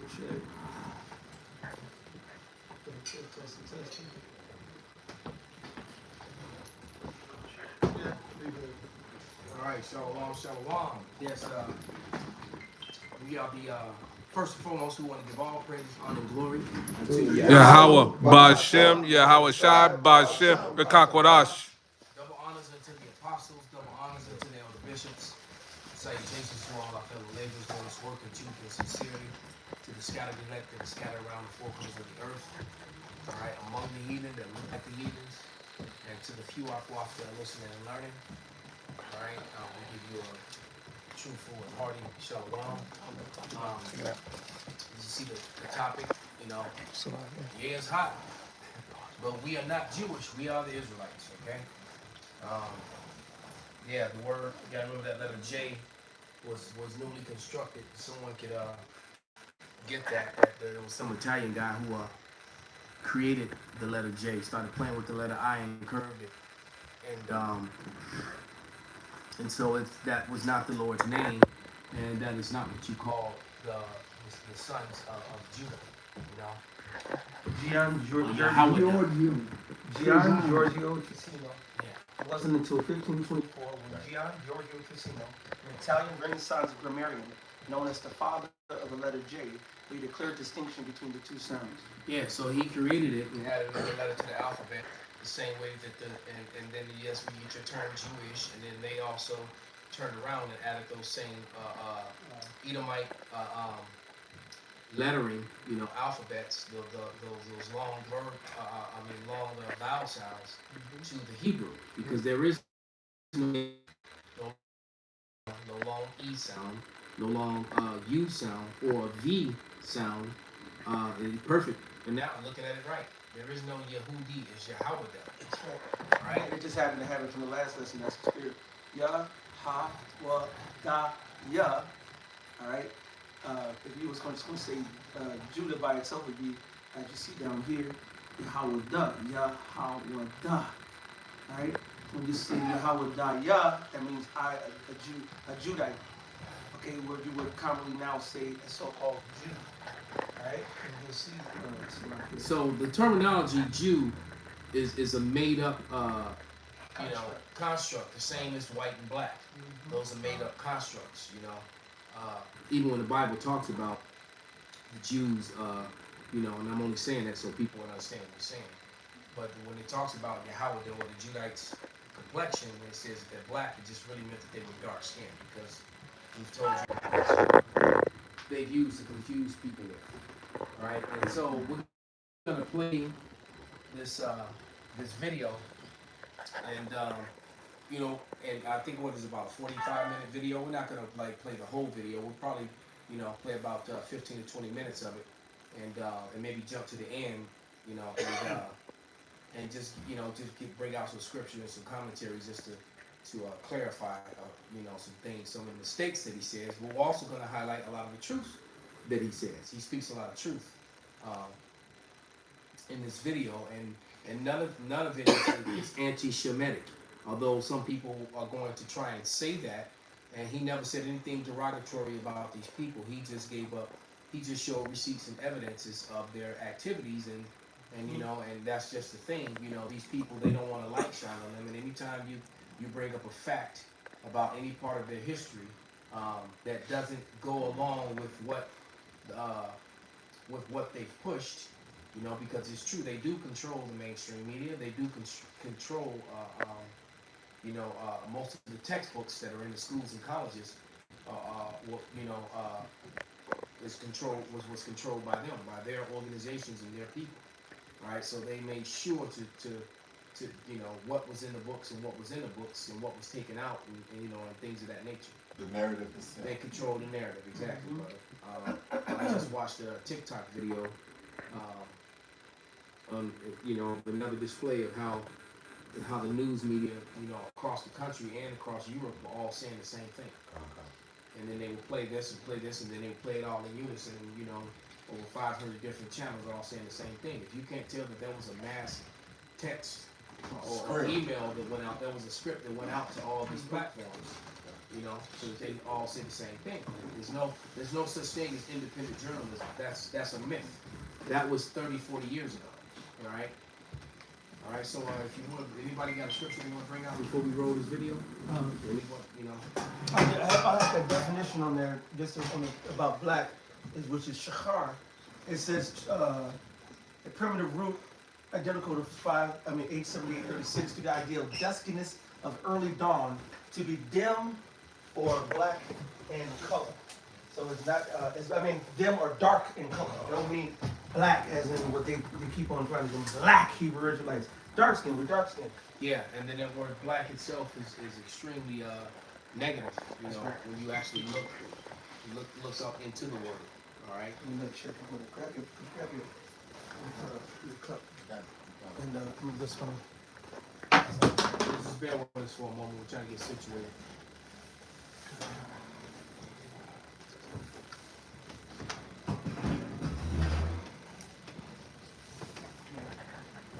Shit. Testing. Yeah, pretty good. All right, shalom, shalom. Yes, we are the first and foremost. We want to give all praise, honor, and glory unto Yahweh Bashem, Yahweh Shai Bashem, Rekakwadash. double honors unto the apostles, double honors unto the elder bishops. Salutations to all our fellow laborers doing this work in truth and sincerity, to the scattered elect that are scattered around the four corners of the earth. All right, among the heathen that look like the heathens, and to the few aquaf that are listening and learning. All right, we give you a truthful and hearty shalom. You see the topic, you know, yeah, it's hot, but we are not Jewish. We are the Israelites, okay? Yeah, the word, you gotta remember that letter J was newly constructed. Someone could get that there was some Italian guy who created the letter J, started playing with the letter I and curved it. And so that was not the Lord's name, and that is not what you call the sons of Judah, you know. Gian Giorgio Cassino. Yeah. It wasn't until 1524 when Gian Giorgio Cassino, an Italian Renaissance grammarian known as the father of the letter J, made a clear distinction between the two sounds. Yeah, so he created it and added another letter to the alphabet, the same way that and then yes, we get your term Jewish, and then they also turned around and added those same Edomite lettering, you know, alphabets, those long long vowel sounds to the Hebrew, because there is no long E sound, no long U sound or V sound. Perfect. And now I'm looking at it right. There is no Yehudi, it's Yahweh. Right? It just happened to happen from the last lesson. That's the spirit. Yah, ha, wa, da, ya. All right. If you was going to say Judah by itself, would be, as you see down here, Yahweh da, Yahweh da. All right. When you say Yahweh da, ya, that means I, a Judite. Okay, where you would commonly now say a so-called Jew. All right. And you'll see. So the terminology Jew is a made up construct, the same as white and black. Those are made up constructs, you know. Even when the Bible talks about the Jews, you know, and I'm only saying that so people will understand what we're saying. But when it talks about Yahweh or the Judites' complexion, when it says that they're black, it just really meant that they were dark skinned, because we've told you they've used to confuse people with. All right, and so we're gonna play this video, and you know, and I think what is about a 45-minute video. We're not gonna like play the whole video. We'll probably, you know, play about 15 to 20 minutes of it, and maybe jump to the end, you know, and just, you know, bring out some scripture and some commentaries just to clarify, you know, some things, some of the mistakes that he says. But we're also gonna highlight a lot of the truth that he says. He speaks a lot of truth in this video, and none of it is anti-Shemitic. Although some people are going to try and say that, and he never said anything derogatory about these people. He just he just showed receipts and evidences of their activities, and you know, and that's just the thing. You know, these people, they don't want to light shine on them, and anytime you bring up a fact about any part of their history that doesn't go along with what they've pushed, you know, because it's true, they do control the mainstream media. They do control, you know, most of the textbooks that are in the schools and colleges. You know, was controlled by them, by their organizations and their people, right? So they made sure to you know, what was in the books and what was in the books and what was taken out, and you know, and things of that nature. The narrative is they control the narrative, exactly. I just watched a TikTok video. You know, another display of how the news media, you know, across the country and across Europe were all saying the same thing. And then they would play this, and then they would play it all in unison, and, you know, over 500 different channels all saying the same thing. If you can't tell that there was a mass text or email that went out, there was a script that went out to all these platforms, you know, know, so that they all say the same thing. There's no such thing as independent journalism. That's a myth. That was 30, 40 years ago. All right. All right. So if you want, anybody got a scripture they want to bring out before we roll this video? Anyone, you know. I have that definition on there, just about black, which is shachar. It says a primitive root identical to 87836 to the idea of duskiness of early dawn, to be dim or black in color. So it's not, dim or dark in color. It don't mean black as in what they keep on trying to do, black Hebrew Israelites. Dark skin, we're dark skin. Yeah, and then that word black itself is extremely negative, you know, right. when you actually look up into the word. All right. Let me make sure I'm gonna grab your cup. And move this one. Just bear with us for a moment. We're trying to get situated.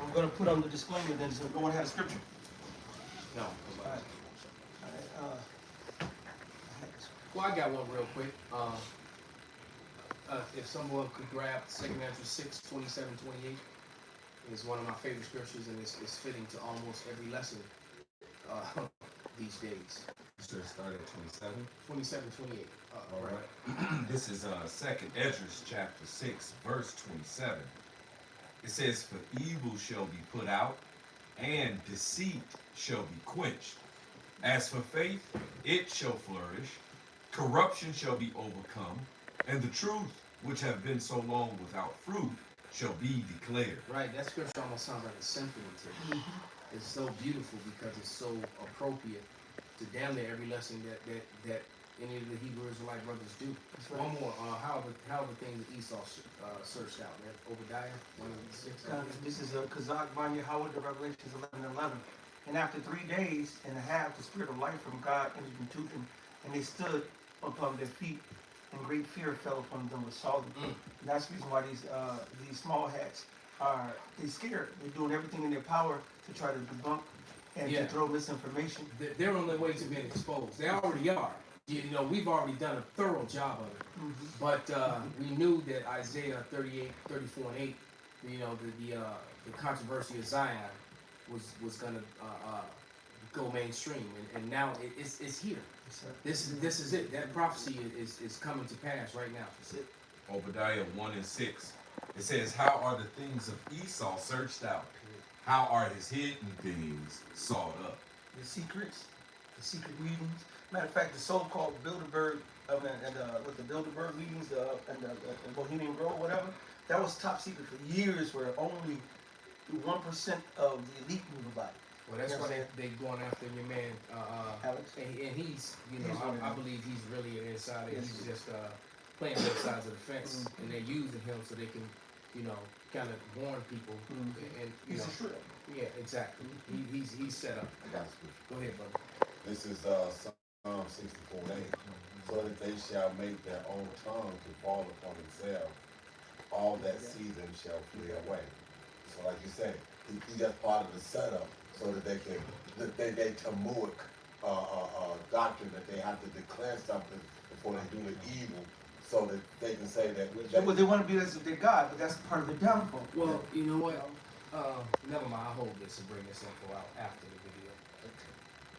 I'm gonna put on the disclaimer then, so no one has scripture. No. All right. Well, I got one real quick. If someone could grab 2 Andrew 6, 27, 28. Is one of my favorite scriptures, and it's fitting to almost every lesson these days. So start at 27. 27, 28. All right. This is 2 Esdras chapter 6, verse 27. It says, "For evil shall be put out, and deceit shall be quenched. As for faith, it shall flourish. Corruption shall be overcome, and the truth, which have been so long without fruit, shall be declared." Right, that scripture almost sounds like a symphony to me. It's so beautiful because it's so appropriate to damn near every lesson that any of the Hebrew Israelite brothers do. Right. One more, how the things that Esau searched out, man. Obadiah 1:6. This is Kazakh Banya Howard, the Revelations 11:11. And after 3 days and a half, the spirit of life from God entered into them, and they stood upon their feet, and great fear fell upon them with saw them. And that's the reason why these small hats they scared. They're doing everything in their power to try to debunk and to throw misinformation. They're on their way to being exposed. They already are. You know, we've already done a thorough job of it. But we knew that Isaiah 38, 34, and 8, you know, the controversy of Zion was going to go mainstream, and now it's here. This is it. That prophecy is coming to pass right now. That's it. Obadiah 1:6. It says, "How are the things of Esau searched out? How are his hidden things sought up?" The secrets, the secret meetings. Matter of fact, the so-called Bilderberg, with the Bilderberg meetings, and Bohemian Grove, whatever, that was top secret for years, where only 1% of the elite knew about it. Well, that's why they going after your man, Alex. and he's, you know, I believe he's really an insider. Yes, He's just playing both sides of the fence, and they're using him so they can, you know, kind of warn people. And you He's know, a shooter. yeah, exactly. He's set up. I got scripture. Go ahead, brother. This is Psalm 64:8. So that they shall make their own tongue to fall upon themselves. All that see them shall flee away. So like you say, he just part of the setup so that they can, they Talmudic doctrine that they have to declare something before they do the evil, so that they can say that. Well, they want to be as if they're God, but that's part of the downfall. Well, you know what? Never mind. I'll hold this and bring this info out after the video.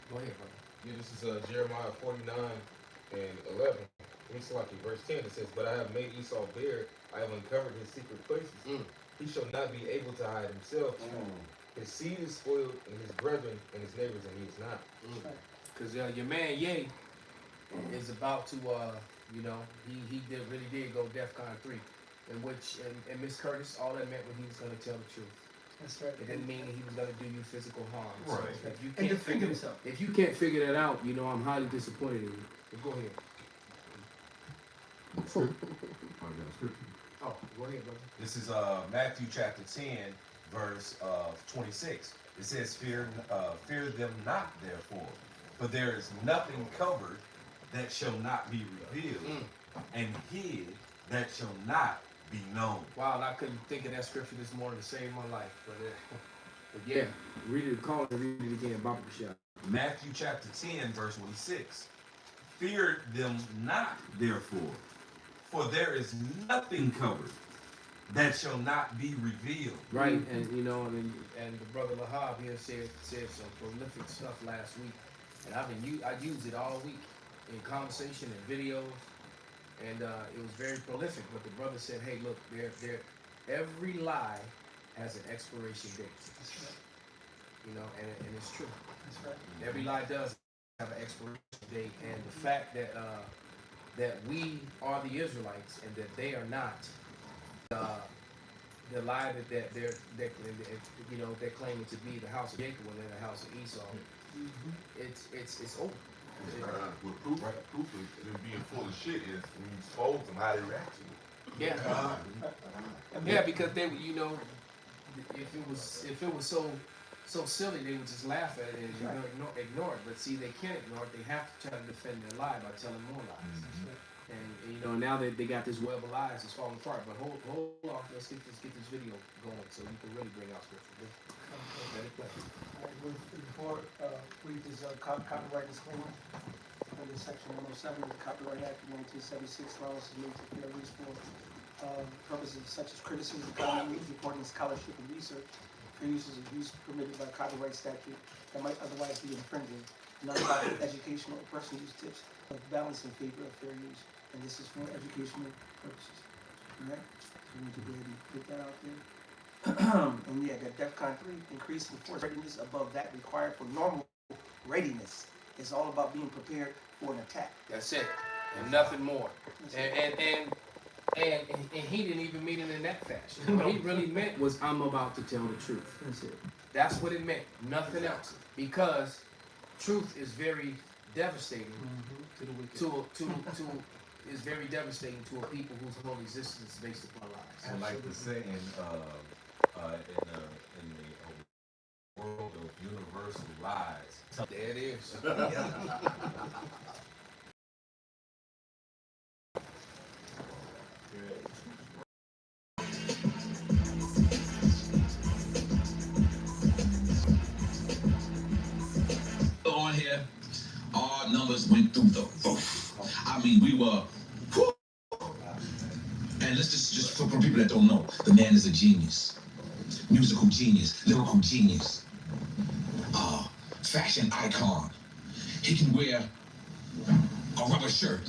Go ahead, brother. Yeah, this is Jeremiah 49:11. It's like in verse 10, it says, "But I have made Esau bare, I have uncovered his secret places. He shall not be able to hide himself. His seed is spoiled, and his brethren and his neighbors, and he is not." Because your man Ye is about to, you know, he really did go DEFCON 3, in which, and Miss Curtis, all that meant was he was going to tell the truth. That's right. It didn't mean that he was going to do you physical harm. Right. So if you And can't defend himself. If you can't figure that out, you know, I'm highly disappointed in you. But go ahead. Oh, go ahead, brother. This is Matthew chapter 10, verse 26. It says, fear them not, therefore, for there is nothing covered that shall not be revealed, and hid that shall not be known." Wow, and I couldn't think of that scripture this morning to save my life. But yeah, read it, call it, and read it again, Baba Shah. Matthew chapter 10, verse 26. Fear them not, therefore, for there is nothing covered that shall not be revealed. Right, and you know, and the brother Lahab here said some prolific stuff last week, and I used it all week in conversation and videos, and it was very prolific. But the brother said, "Hey, look, every lie has an expiration date." That's right. You know, and it's true. That's right. Every lie does have an expiration date, and the fact that that we are the Israelites and that they are not, the lie that they're you know they're claiming to be the house of Jacob when they're the house of Esau, it's over. With proof, proof of them being full of shit is when you expose them, how they react to it. Yeah, yeah, because they, you know, if it was so silly, they would just laugh at it and ignore it. But see, they can't ignore it. They have to try to defend their lie by telling more lies. And you know, now that they got this web of lies, it's falling apart. But hold off, let's get this video going so you can really bring out scripture. Let it play. All right, before read this copyright disclaimer under Section 107 of the Copyright Act of 1976, allowance is made to fair use for purposes such as criticism, comment, reporting, scholarship, and research. Fair uses of use permitted by copyright statute that might otherwise be infringing. None about educational or personal use tips of balance in favor of fair use, and this is for educational purposes. All right, so we need to go ahead and put that out there. And yeah, that DEFCON 3 increase in force readiness above that required for normal readiness. It's all about being prepared for an attack. That's it, and nothing more. And he didn't even mean it in that fashion. What he really meant was, I'm about to tell the truth. That's it. That's what it meant, nothing else. Because truth is very devastating To the wicked. to is very devastating to a people whose whole existence is based upon lies. And like the saying, in the world of universal lies. There it is. On here, our numbers went through the roof. I mean, we were. Whew. And let's just for people that don't know, the man is a genius, musical genius, lyrical genius, fashion icon. He can wear a rubber shirt,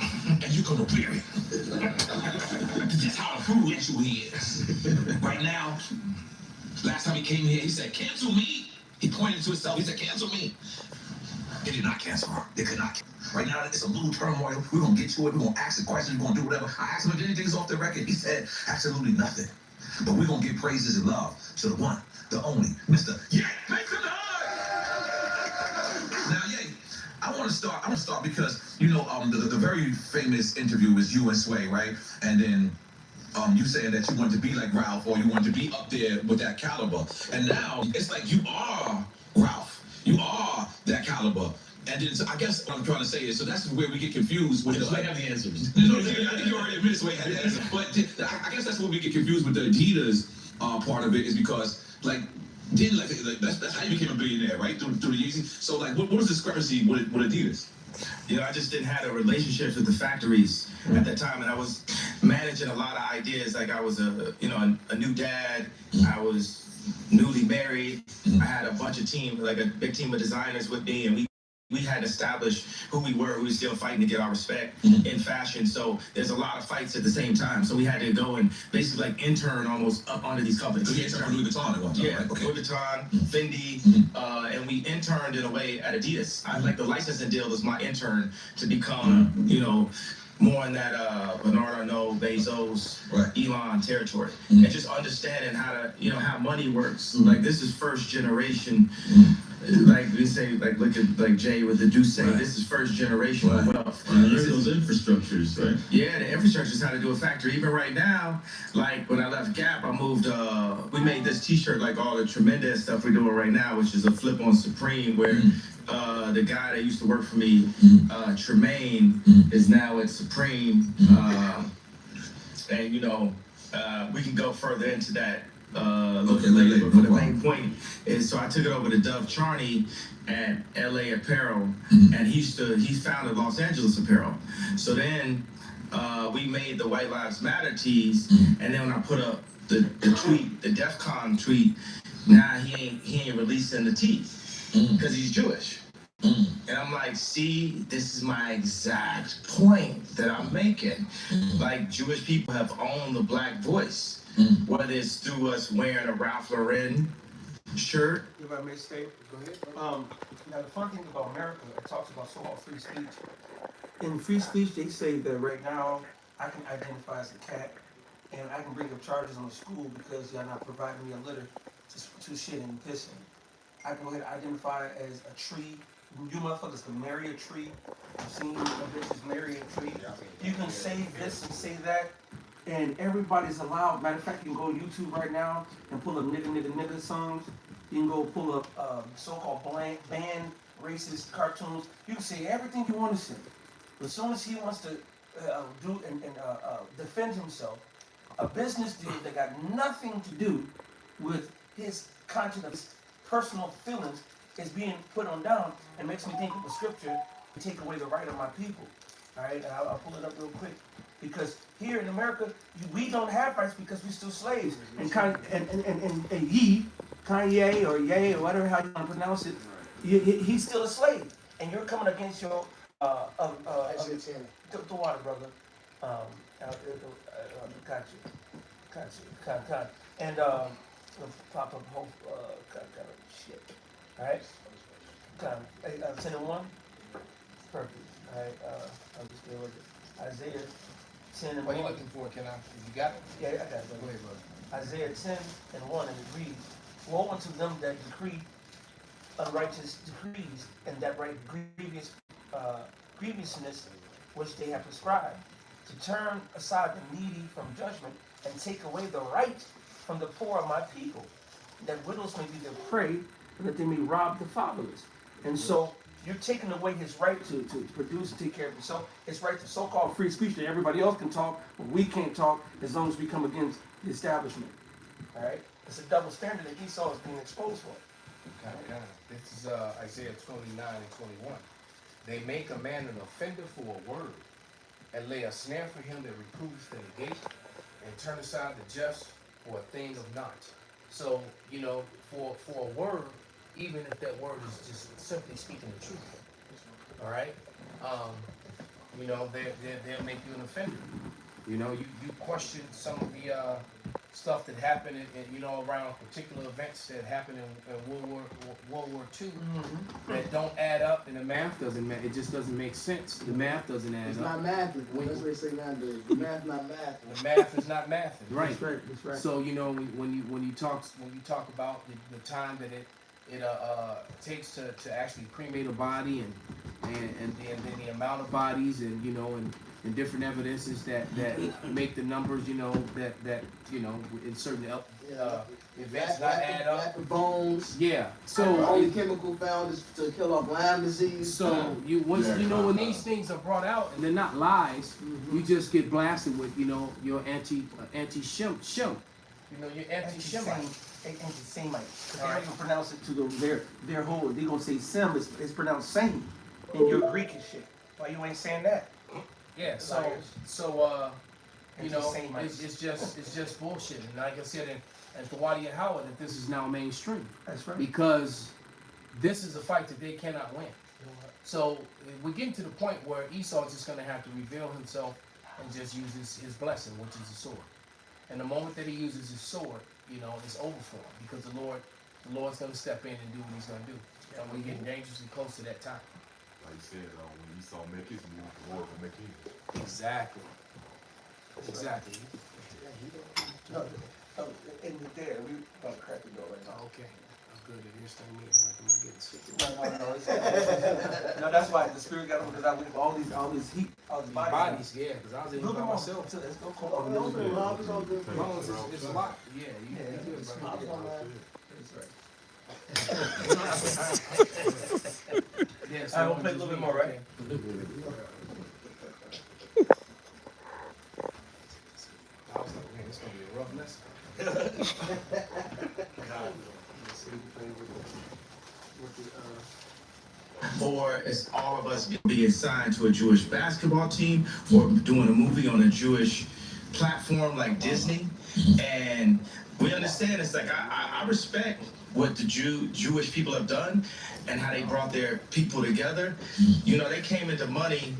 and you're gonna wear it. That's how influential he is. Right now, last time he came here, he said, "Cancel me." He pointed to himself. He said, "Cancel me." They did not cancel her. They could not. Right now, it's a little turmoil. We're going to get to it. We're going to ask the questions. We're going to do whatever. I asked him if anything's off the record. He said, absolutely nothing. But we're going to give praises and love to the one, the only, Mr. Yeah, make some noise! Now, yeah, I want to start because, you know, the very famous interview was you and Sway, right? And then you saying that you wanted to be like Ralph or you wanted to be up there with that caliber. And now it's like you are Ralph. You are that caliber. And then, so I guess what I'm trying to say is, so that's where we get confused with Sway have the answers. No, I think you already admitted Sway had the answer. But I guess that's where we get confused with the Adidas part of it is because, like, that's how you became a billionaire, right? Through the Yeezy. So, like, what was the discrepancy with Adidas? You know, I just didn't have the relationships with the factories at that time, and I was managing a lot of ideas. Like I was a new dad. I was newly married. I had a bunch of team, like a big team of designers with me, and we had established who we were. We were still fighting to get our respect in fashion. So there's a lot of fights at the same time. So we had to go and basically like intern almost up under these companies. You interned Louis Vuitton at one time, Yeah, right? Okay. Louis Vuitton, Fendi, and we interned in a way at Adidas. I like the licensing deal was my intern to become, you know, more in that Bernard Arnault, Bezos, Right. Elon territory, and just understanding how to, you know, how money works. Like this is first generation. Like we say, like look at like Jay with the Duce. Right. This is first generation Right. wealth. There's those infrastructures, right? Yeah, the infrastructure is how to do a factory. Even right now, like when I left Gap, I moved. We made this T-shirt, like all the tremendous stuff we're doing right now, which is a flip on Supreme, where the guy that used to work for me, Tremaine, is now at Supreme, and you know, we can go further into that Okay, later. But the main point is, so I took it over to Dove Charney at LA Apparel, and he founded Los Angeles Apparel. So then we made the White Lives Matter tees, and then when I put up the tweet, the DEF CON tweet, now he ain't releasing the tee because he's Jewish. And I'm like, see, this is my exact point that I'm making. Like, Jewish people have owned the black voice, whether it's through us wearing a Ralph Lauren shirt. If I may say, Go ahead. now the fun thing about America, it talks about so-called free speech. In free speech, they say that right now I can identify as a cat, and I can bring up charges on the school because y'all not providing me a litter to shit and piss in. I can go ahead and identify as a tree. You motherfuckers can marry a tree. I've seen bitches marry a tree. You can say this and say that, and everybody's allowed. Matter of fact, you can go to YouTube right now and pull up nigga songs. You can go pull up so-called banned racist cartoons. You can say everything you want to say. But as soon as he wants to do and defend himself, a business deal that got nothing to do with his conscience, his personal feelings, is being put on down, and makes me think of the scripture to take away the right of my people. All right, and I'll pull it up real quick, because here in America we don't have rights because we're still slaves. And Kanye or Ye or whatever how you want to pronounce it, he's still a slave, and you're coming against your the water, brother. Got you. And pop up hope. Shit. All right. Hey, 10 and 1. Perfect. All right. I'm just gonna look at Isaiah 10 and 1. What are you looking for, Ken? You got it? Yeah, I got it. Go ahead, brother. Isaiah 10 and 1, and it reads, "Woe unto them that decree unrighteous decrees, and that write grievousness which they have prescribed, to turn aside the needy from judgment, and take away the right from the poor of my people, that widows may be their prey, and that they may rob the fatherless." And so you're taking away his right to produce and take care of himself, his right to so-called free speech, that everybody else can talk, but we can't talk as long as we come against the establishment. All right? It's a double standard that Esau is being exposed for. Okay. This is Isaiah 29 and 21. "They make a man an offender for a word, and lay a snare for him that reproves the negation, and turn aside the just for a thing of naught." So, for a word, even if that word is just simply speaking the truth, all right? They'll make you an offender. You question some of the stuff that happened around particular events that happened in World War II that don't add up, and the math doesn't it just doesn't make sense. The math doesn't add up. It's not math. That's what they say nowadays. The math not math. The math is not math. Right. That's right. So when you talk about the time that it takes to actually cremate a body, and then the amount of bodies, and different evidences that make the numbers, that in certain events not add up. Lack of bones. Yeah. So the only chemical found is to kill off Lyme disease. So when these things are brought out and they're not lies, you just get blasted with your anti-Shem. Your anti-Shemite. Anti-Semite. They don't even pronounce it to their whole. They gonna say Sem. It's pronounced same in your Greek and shit. Why you ain't saying that? Yeah. It's just bullshit. And like I said, and Thawadi and Howard, that this is now mainstream. That's right. Because this is a fight that they cannot win. So we're getting to the point where Esau is just going to have to reveal himself and just use his blessing, which is the sword. And the moment that he uses his sword, it's over for him, because the Lord's going to step in and do what he's going to do. And we're getting dangerously close to that time. Like you said, when Esau make his move, the Lord will make his. Exactly. No, in there, we about to crack the door right now. Okay. That's good. You're still me. I'm getting sick. No. No, that's why the spirit got on, because I went all these heat, all these bodies. Yeah, because I was in here by myself. Let's go call on It's a lot. Yeah, you good, bro. That's right. Yeah, I will play a little bit more, right? I was like, man, it's gonna be a rough lesson. or it's all of us being signed to a Jewish basketball team, or doing a movie on a Jewish platform like Disney. And we understand it's like I respect what the Jewish people have done and how they brought their people together. You know, they came into money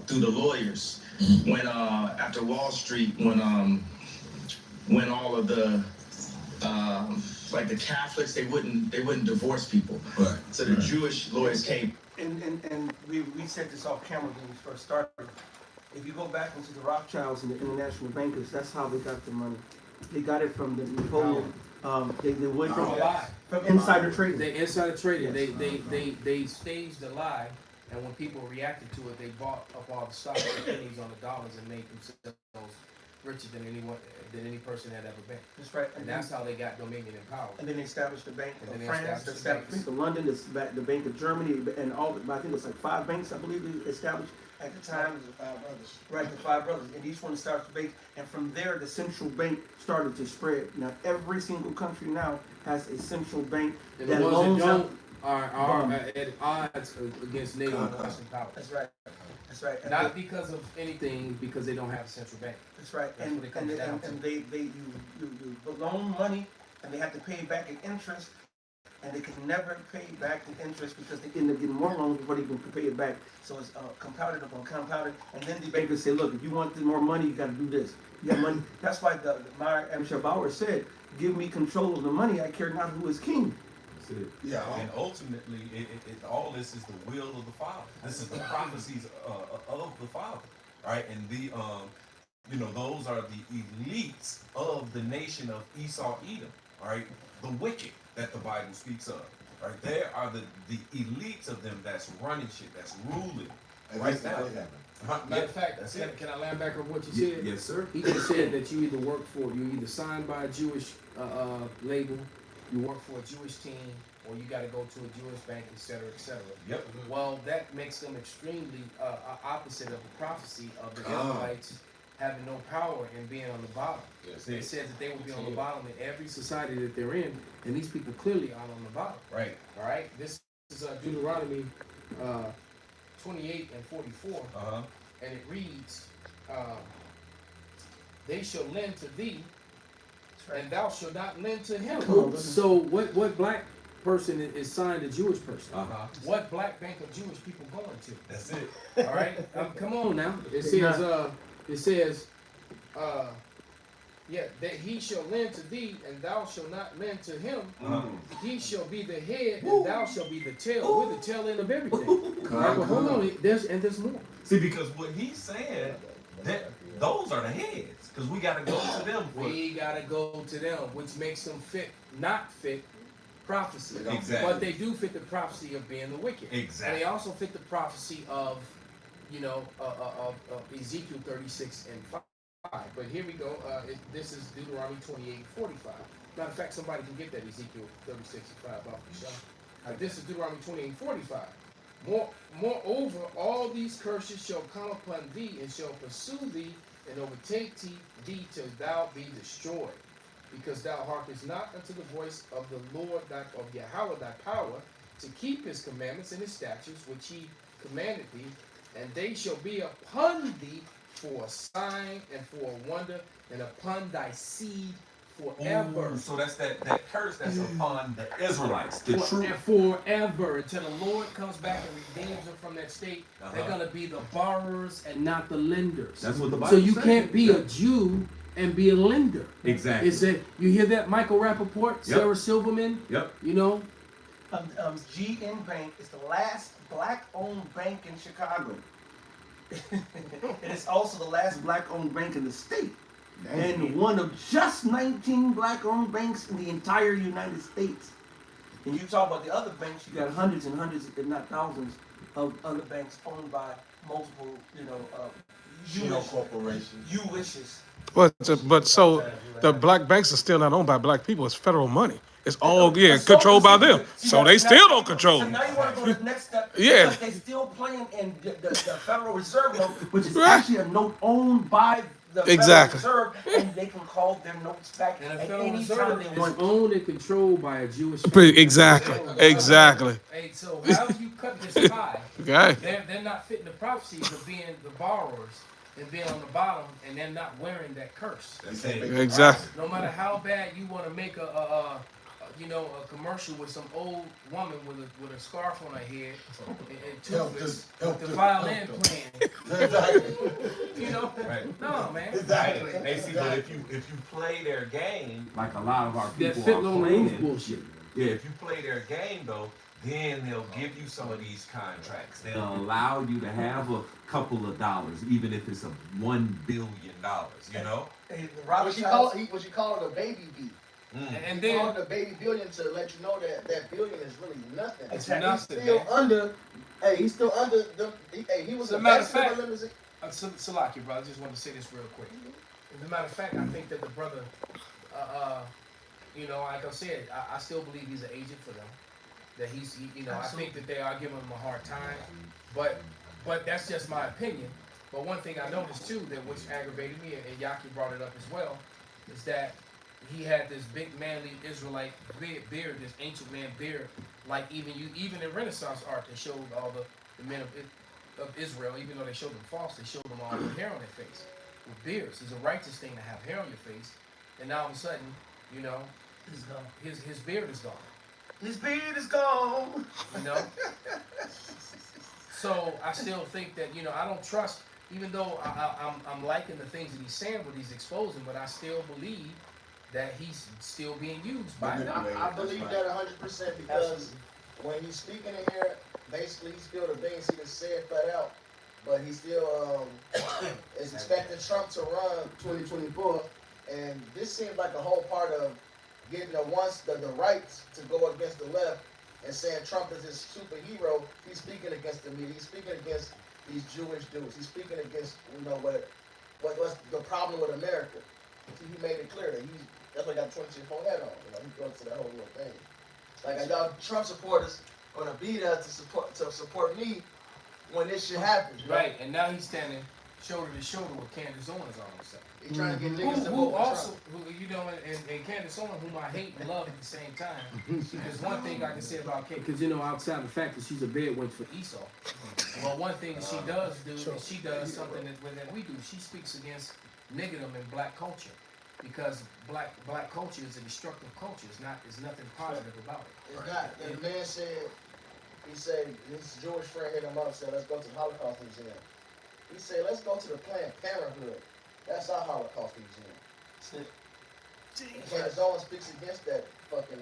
through the lawyers when after Wall Street, when all of the like the Catholics, they wouldn't divorce people. Right. So the Jewish lawyers came. And we said this off camera when we first started. If you go back into the Rothschilds and the international bankers, that's how they got the money. They got it from the Napoleon. They went from insider trading. They insider trading. Yes. They staged a lie, and when people reacted to it, they bought up all the stocks and pennies on the dollars and made themselves richer than any person had ever been. That's right. And that's how they got dominion and power. And then they established the Bank And of then they France, established the the Bank of London, the Bank of Germany, and all. I think it was like 5 banks, I believe, they established at the time. The five brothers. Right, the 5 brothers, and each one starts the bank, and from there the central bank started to spread. Now every single country now has a central bank And that the ones loans that out. don't are at odds against NATO and Western power. That's right. That's right. And Not because of anything, because they don't have a central bank. that's right. That's And what it comes down to. you loan money, and they have to pay it back in interest, and they can never pay back the interest because they end up getting more loans before they can pay it back. So it's compounded upon compounded, and then the bankers say, look, if you want more money, you got to do this. You got money. That's why Meyer M. Bauer said, give me control of the money. I care not who is king. That's it. Yeah. And ultimately, all this is the will of the Father. This is the prophecies of the Father, right? And those are the elites of the nation of Esau, Edom, right? The wicked that the Bible speaks of, right? There are the elites of them that's running shit, that's ruling. And Right this is now. what happened. Matter of fact, that's can, it. can I land back on what you said? Yes, sir. He just said that you either work for, you either signed by a Jewish label, you work for a Jewish team, or you got to go to a Jewish bank, etc., etc. Yep. Well, that makes them extremely opposite of the prophecy of the Ah. Israelites having no power and being on the bottom. Yes, It says that they will be on the bottom in every society that they're in, and these people clearly aren't on the bottom. Right. All right, this is Deuteronomy 28 and 44. Uh-huh. And it reads, they shall lend to thee, and thou shalt not lend to him. So what black person is signed a Jewish person? Uh-huh. What black bank of Jewish people going to? That's it. All right, come on now. It says, that he shall lend to thee, and thou shalt not lend to him. Uh-huh. He shall be the head, and thou shalt be the tail. We're the tail end of everything. All right, but hold on, there's more. See, because what he's saying, those are the heads, because we got to go to them. We gotta go to them, which makes them not fit prophecy. Exactly. But they do fit the prophecy of being the wicked. Exactly. And they also fit the prophecy of, of Ezekiel 36 and 5. But here we go. This is Deuteronomy 28:45. Matter of fact, somebody can get that Ezekiel 36 and 5 off the shelf. This is Deuteronomy 28:45. Moreover, all these curses shall come upon thee, and shall pursue thee, and overtake thee till thou be destroyed, because thou hearkenest not unto the voice of the Lord of Yahweh thy power, to keep his commandments and his statutes which he commanded thee, and they shall be upon thee for a sign and for a wonder, and upon thy seed forever. Ooh, so that's that curse that's upon the Israelites. The true. Forever, until the Lord comes back and redeems them from that state. They're gonna be the borrowers and not the lenders. That's what the Bible So you says. can't be a Jew and be a lender. Exactly. It's that you hear that Michael Rappaport, Yep. Sarah Silverman. Yep. GN Bank is the last black-owned bank in Chicago. It is also the last black-owned bank in the state. And one of just 19 black-owned banks in the entire United States. And you talk about the other banks, you got hundreds and hundreds, if not thousands, of other banks owned by multiple, corporations. Jewishes. But so the black banks are still not owned by black people. It's federal money. It's all controlled by them. So they still don't control So it. now you want to go to the next step. Yeah. Because they're still playing in the Federal Reserve note, which is Right. actually a note owned by the Federal Exactly. Reserve, and they can call their notes back And the at Federal any Reserve time they is want. owned and controlled by a Jewish family. Exactly. Exactly. Hey, so however you cut this pie, Okay. they're not fitting the prophecies of being the borrowers and being on the bottom, and they're not wearing that curse. That's it. Exactly. No matter how bad you want to make a commercial with some old woman with a scarf on her head and toothless with the violin playing. You know, Right. no man. Exactly. They see, but if you play their game, like a lot of our That people fit are on playing, the bullshit. yeah, if you play their game though, then they'll give you some of these contracts. They'll allow you to have a couple of dollars, even if it's $1 billion. You know. Hey, What you call it a baby beat. And He then called it a baby billion to let you know that that billion is really nothing. It's He's nothing, still man. under. Hey, he's still under the. He was As a the matter best of fact- of limousine. Salaki, bro, I just want to say this real quick. As a matter of fact, I think that the brother, like I said, I still believe he's an agent for them. That I think that they are giving him a hard time. But that's just my opinion. But one thing I noticed too, that which aggravated me, and Yaki brought it up as well, is that he had this big manly Israelite beard, this ancient man beard, like even in Renaissance art, they showed all the men of Israel, even though they showed them false, they showed them all with hair on their face, with beards. It's a righteous thing to have hair on your face, and now all of a sudden, He's gone. his beard is gone. His beard is gone. You know. So I still think that I don't trust, even though I'm liking the things that he's saying, what he's exposing, but I still believe that he's still being used by them. I believe that 100% because when he's speaking in here, basically he spilled the beans. He just said flat out, but he still is expecting Trump to run 2024, and this seems like a whole part of getting the rights to go against the left and saying Trump is this superhero. He's speaking against the media. He's speaking against these Jewish dudes. He's speaking against what's the problem with America. See, he made it clear that that's why he got 24 hat on. He goes to that whole little thing. Like y'all Trump supporters gonna be there to support me when this shit happens. Right, and now he's standing shoulder to shoulder with Candace Owens all of a sudden. He trying to get niggas to Who vote for also, Trump. and Candace Owens, whom I hate and love at the same time. Because one thing I can say about Candace, because outside the fact that she's a bed wench for Esau, but one thing that she does do is she does something that we do. She speaks against niggerdom in black culture. Because black culture is a destructive culture. It's nothing positive about it. It's not. And the man said, his Jewish friend hit him up and said, let's go to the Holocaust Museum. He said, let's go to the Planned Parenthood. That's our Holocaust Museum. And Candace Owens speaks against that fucking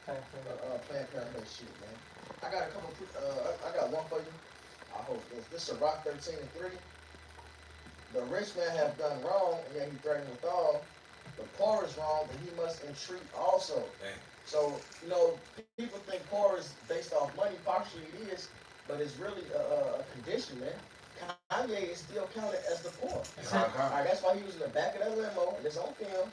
Planned Parenthood shit, man. I got a couple. I got one for you. I hope this is Rock 13:3. The rich man have done wrong, and yet he threatened with all. The poor is wrong, but he must entreat also. Dang. So, people think poor is based off money. Partially it is, but it's really a condition, man. Kanye is still counted as the poor. Alright, that's why he was in the back of that limo, in his own film,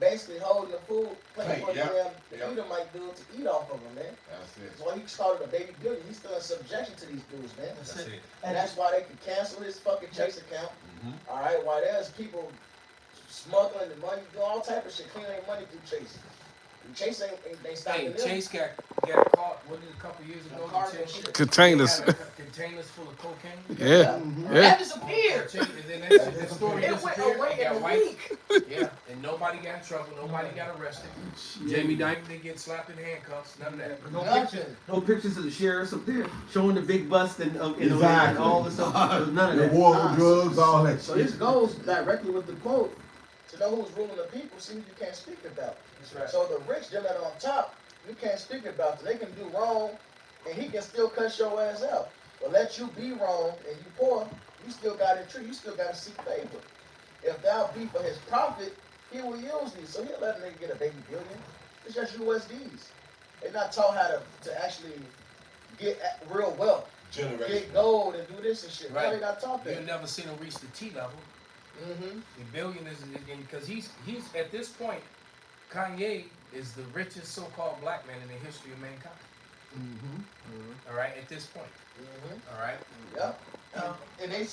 basically holding the food, playing for the Edomite dude to eat off of him, man. That's it. That's why he started a baby billion. He's still in subjection to these dudes, man. That's it. And that's why they can cancel his fucking Chase account. Mm-hmm. Alright, while there's people smuggling the money, doing all type of shit, cleaning their money through Chase. And Chase ain't stopping Hey, them. Chase got caught, a couple years ago? Cargo shit. Containers. Containers full of cocaine. Yeah. That Yeah. disappeared. And then that story It went disappeared. away It in got a wiped. week. Yeah, and nobody got in trouble. Nobody got arrested. Jamie Dyke didn't get slapped in handcuffs. None of that. Nothing. No pictures of the sheriffs up there showing the big bust and and Exactly. all this stuff. There was none of The that. war on drugs, all that So shit. this goes directly with the quote. To know who's ruling the people, see who you can't speak about. That's right. So the rich, them that are on top, you can't speak about them. They can do wrong, and he can still cuss your ass out. But let you be wrong, and you poor, you still got to treat, you still got to seek favor. If thou be for his profit, he will use thee. So he'll let a nigga get a baby billion. It's just USDs. They're not taught how to actually get real wealth. Get gold and do this and shit. Right. They're not taught that. You'll never see him reach the T level. Mm-hmm. The billion is because he's at this point, Kanye is the richest so-called black man in the history of mankind. Mm-hmm. All right, at this point. Mm-hmm. All right. Yep. And they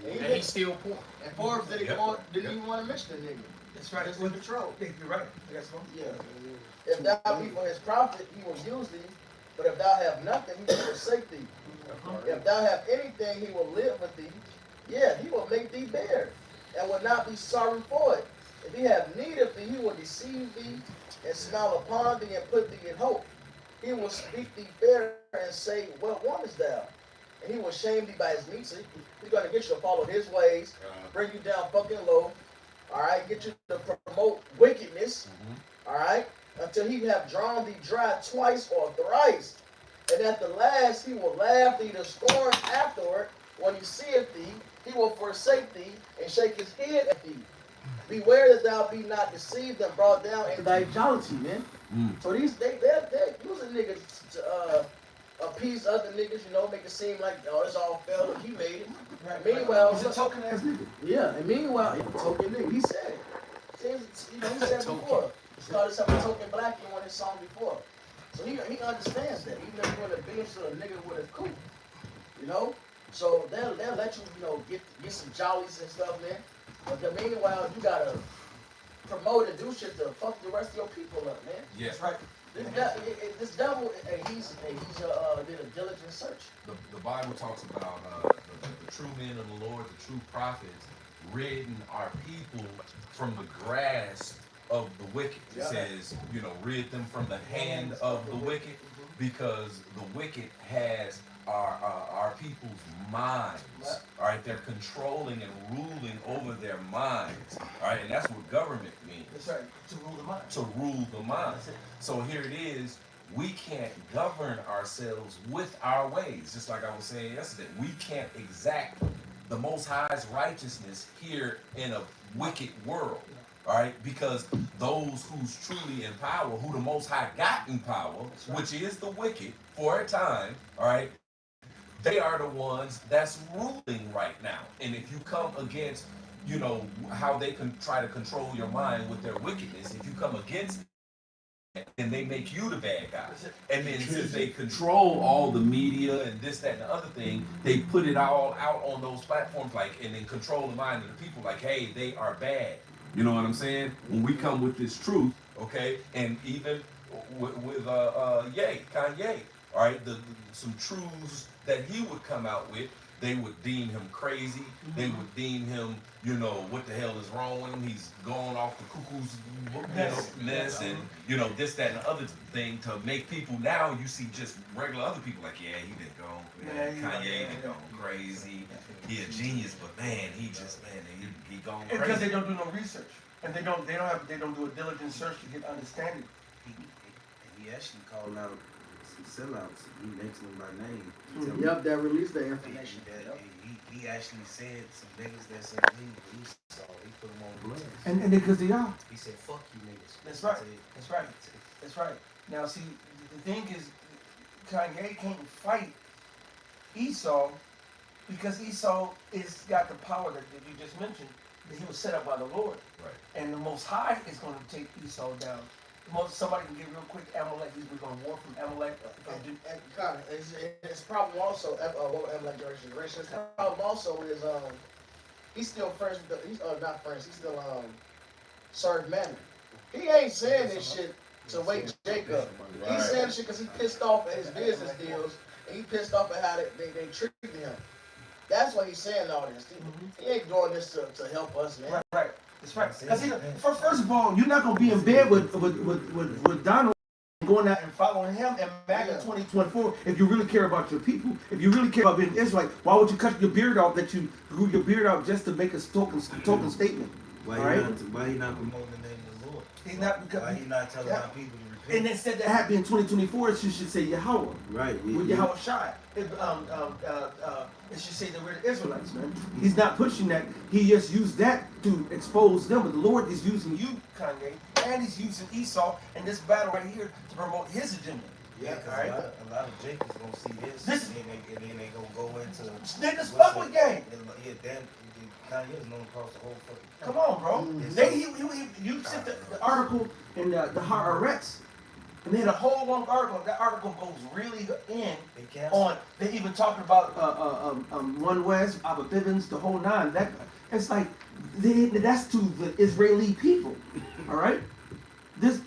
And he's still poor. And Forbes didn't even want to mention the nigga. That's right. Just with control. Yeah, you're right. That's one. Yeah. If thou be for his profit, he will use thee. But if thou have nothing, he will forsake thee. If thou have anything, he will live with thee. Yeah, he will make thee bare, and will not be sorry for it. If he have need of thee, he will deceive thee, and smile upon thee, and put thee in hope. He will speak thee fair, and say, what wantest thou? And he will shame thee by his meats. He's going to get you to follow his ways, bring you down fucking low, all right, get you to promote wickedness, all right, until he have drawn thee dry twice or thrice. And at the last he will laugh thee to scorn afterward. When he seeth thee, he will forsake thee and shake his head at thee. Beware that thou be not deceived and brought down in thy idolatry, man. So they're using niggas to appease other niggas, you know, make it seem like, oh, it's all failed, he made it. Right. Meanwhile, he's a token ass nigga. Yeah, and meanwhile, token nigga, he said it. You know, he said it before. He started something token black in one of his songs before. So he understands that. Even if you're in a bench to a nigga with a coupe, you know? So they'll let you, you know, get some jollies and stuff, man. But then meanwhile, you gotta promote and do shit to fuck the rest of your people up, man. Yes. Right. This devil, he's did a diligent search. The Bible talks about the true men of the Lord, the true prophets, ridding our people from the grasp of the wicked. It says, you know, rid them from the hand of the wicked, because the wicked has our people's minds. All right, they're controlling and ruling over their minds. All right, and that's what government means. That's right. To rule the mind. To rule the mind. So here it is. We can't govern ourselves with our ways. Just like I was saying yesterday, we can't exact the Most High's righteousness here in a wicked world. All right, because those who's truly in power, who the Most High got in power, which is the wicked for a time, all right, they are the ones that's ruling right now. And if you come against, you know, how they can try to control your mind with their wickedness, if you come against it, then they make you the bad guy. And then since they control all the media and this, that, and the other thing, they put it all out on those platforms, like, and then control the mind of the people, like, hey, they are bad. You know what I'm saying? When we come with this truth, okay, and even with Kanye, all right, some truths that he would come out with, they would deem him crazy. They would deem him, you know, what the hell is wrong with him? He's going off the cuckoo's nest, and you know, this, that, and the other thing to make people now. You see just regular other people like, yeah, he been gone, Kanye been gone crazy. He a genius, but man, he gone crazy. Because they don't do no research, and they don't do a diligent search to get understanding. He actually called out some sellouts. He mentioned them by name. Yep, that released the information. He actually said some niggas that said he saw. He put them on blast. And because they are. He said, "Fuck you niggas." That's right. That's right. That's right. Now, see, the thing is, Kanye can't fight Esau because Esau is got the power that you just mentioned. That he was set up by the Lord. Right. And the Most High is going to take Esau down. Somebody can give real quick Amalek. We're going to war from Amalek. And God, his problem also, Amalek generation. His problem also is he's still friends with he's not friends. He's still served Mammon. He ain't saying this shit to wake Jacob. He's saying this shit because he pissed off at his business deals, and he pissed off at how they treated him. That's why he's saying all this. He ain't doing this to help us, man. Right. That's right. Because first of all, you're not gonna be in bed with Donald going out and following him and back in 2024 if you really care about your people. If you really care about being Israelite, why would you cut your beard off? That you grew your beard out just to make a token statement. Why he not promoting the name of the Lord? He's not because why he not telling our people to repent? And instead that happened in 2024, it should say Yahweh. Right. With Yahweh Shai. It should say that we're the Israelites, man. He's not pushing that. He just used that to expose them. But the Lord is using you, Kanye, and he's using Esau in this battle right here to promote his agenda. Yeah, because a lot of Jacobs gonna see this, and then they gonna go into niggas fuck with gang. Yeah, then Kanye is known across the whole fucking. Come on, bro. You sent the article in the Haaretz And they had a whole long article. That article goes really in on. They even talking about One West, Abba Bivens, the whole nine. That it's like that's to the Israeli people. All right. This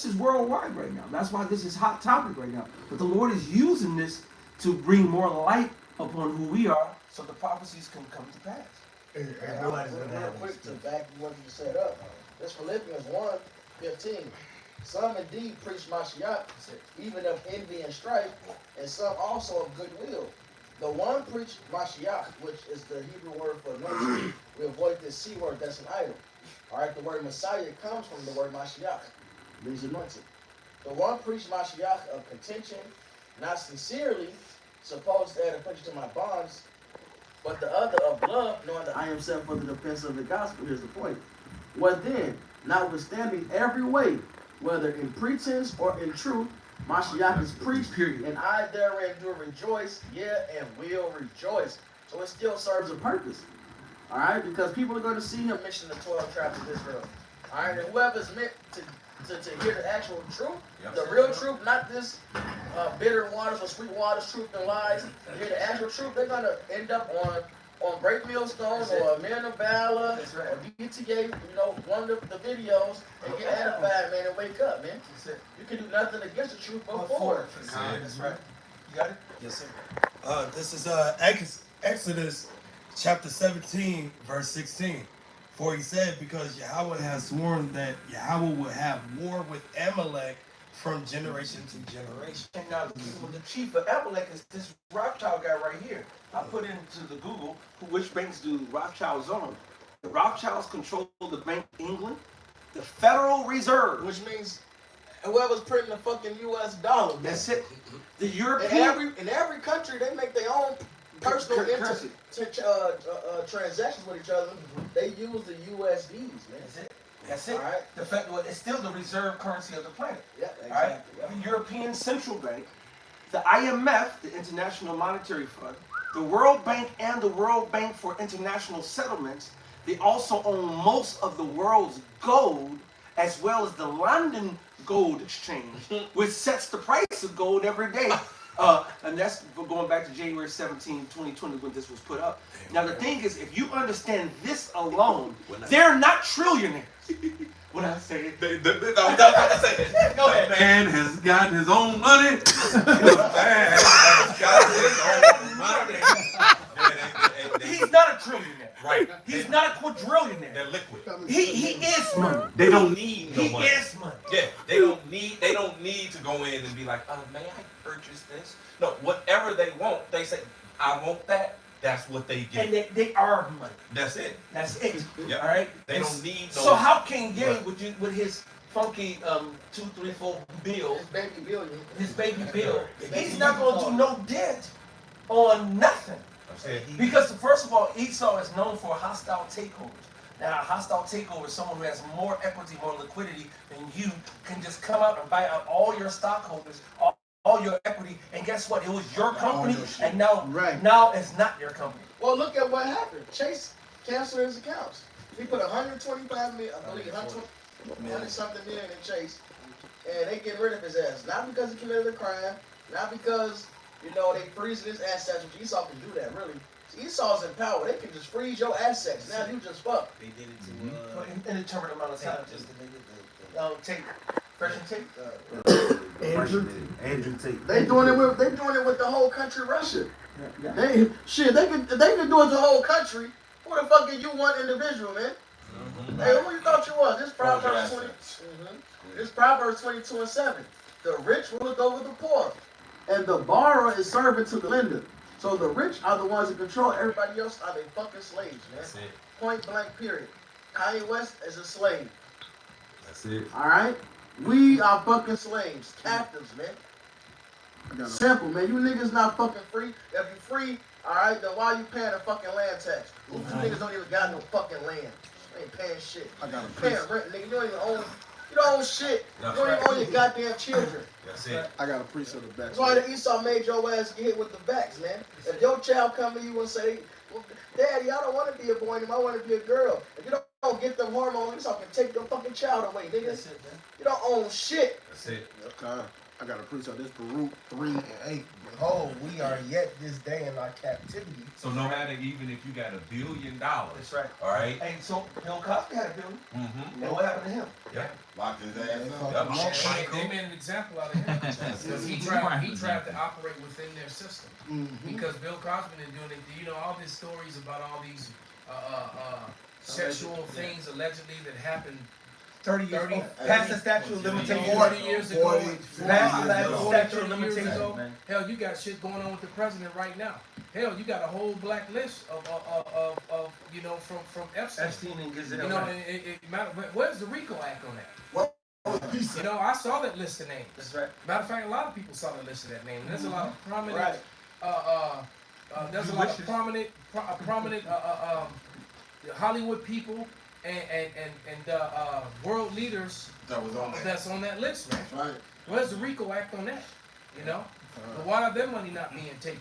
is worldwide right now. That's why this is hot topic right now. But the Lord is using this to bring more light upon who we are, so the prophecies can come to pass. Real quick to back what you set up. This Philippians 1:15. Some indeed preach Mashiach, even of envy and strife, and some also of goodwill. The one preached Mashiach, which is the Hebrew word for anointing. We avoid this C word, that's an idol. Alright, the word Messiah comes from the word Mashiach, means anointed. The one preached Mashiach of contention, not sincerely, supposed to add offense to my bonds, but the other of love, knowing that I am sent for the defense of the gospel. Here's the point. What then? Notwithstanding every way, whether in pretense or in truth, Mashiach is preached, and I therein do rejoice, and will rejoice. So it still serves a purpose. Alright, because people are going to see him mention the 12 tribes of Israel. Alright, and whoever's meant to hear the actual truth, the real truth, not this bitter waters or sweet waters, truth and lies, to hear the actual truth, they're going to end up on Great Millstones or Men of Valor or DTA, one of the videos and get edified, man, and wake up, man. You can do nothing against the truth but for it. That's right. You got it? Yes, sir. This is Exodus chapter 17, verse 16. For he said, because Yahweh has sworn that Yahweh will have war with Amalek from generation to generation. And now the chief of Amalek is this Rothschild guy right here. I put into the Google which banks do Rothschilds own. The Rothschilds control the Bank of England, the Federal Reserve, Which means whoever's printing the fucking U.S. dollar. That's it. The European In every country, they make their own personal currency. Transactions with each other. They use the USDs, man. That's it. That's it. All right. It's still the reserve currency of the planet. Yeah, All right. exactly. The European Central Bank, the IMF, the International Monetary Fund, the World Bank, and the World Bank for International Settlements. They also own most of the world's gold, as well as the London Gold Exchange, which sets the price of gold every day. And that's going back to January 17, 2020, when this was put up. Now, the thing is, if you understand this alone, they're not trillionaires. When I say it, Go ahead. Man has got his own money. he's not a trillionaire. Right. He's not a quadrillionaire. They're liquid. He is money. They don't need no He money. is money. Yeah, they don't need to go in and be like, oh, may I purchase this? No, whatever they want, they say, I want that. That's what they get. And they are money. That's it. That's it. Yep. All right. They don't need no. So how can Ye with his funky 2, 3, 4 bill, his baby bill, he's not gonna do no dent on nothing. Because first of all, Esau is known for hostile takeovers. Now, a hostile takeover is someone who has more equity, more liquidity than you, can just come out and buy out all your stockholders, all your equity, and guess what? It was your company, and now it's not your company. Well, look at what happened. Chase canceled his accounts. He put 125 million, I believe, 100 something million in Chase, and they get rid of his ass. Not because he committed a crime, not because they freeze his assets, which Esau can do that, really. Esau's in power. They can just freeze your assets. Now you just fucked. They did it to In a determined amount of time. just to make it Tape. Fresh tape. Andrew Tate. They doing it with the whole country Russia. They can do it to the whole country. Who the fuck are you one individual, man? Hey, who you thought you was? This Proverbs 20. This Proverbs 22:7. The rich ruleth over the poor, and the borrower is servant to the lender. So the rich are the ones that control. Everybody else are they fucking slaves, man. That's it. Point blank, period. Kanye West is a slave. That's it. All right? We are fucking slaves, captives, man. Simple, man. You niggas not fucking free. If you free, all right, then why you paying a fucking land tax? You niggas don't even got no fucking land. You ain't paying shit. You paying rent, nigga. You don't even own. You don't own shit. You don't even own your goddamn children. That's it. I got a priest of the back. That's why the Esau made your ass get hit with the backs, man. If your child come to you and say, well, Daddy, I don't want to be a boy anymore, I want to be a girl. If you don't don't get the hormones, so I can take your fucking child away, nigga. That's it, man. You don't own shit. That's it. Okay. I got to preach on this Baruch 3 and 8. Behold, we are yet this day in our captivity. So no matter even if you got $1 billion, That's right. all right. Hey, so Bill Cosby had a billion. Mm-hmm. And what happened to him? Yeah. Locked his ass up. Yep. They made an example out of him because he tried to operate within their system. Because Bill Cosby is doing it. You know all these stories about all these sexual things allegedly that happened 30 years 30, old. Past the statute of limitations. 40 years ago. 40 Past the 40 statute of years limitations. ago. Hell, you got shit going on with the president right now. Hell, you got a whole black list of you know from Epstein. Epstein and Gazelle. You know, where's the RICO Act on that? What? You know, I saw that list of names. That's right. Matter of fact, a lot of people saw the list of that name. And there's a lot of prominent, Right. there's a lot of prominent Hollywood people and world leaders That was on there. that's on that list, man. Right. Where's the RICO Act on that? You know, but why are their money not being taken?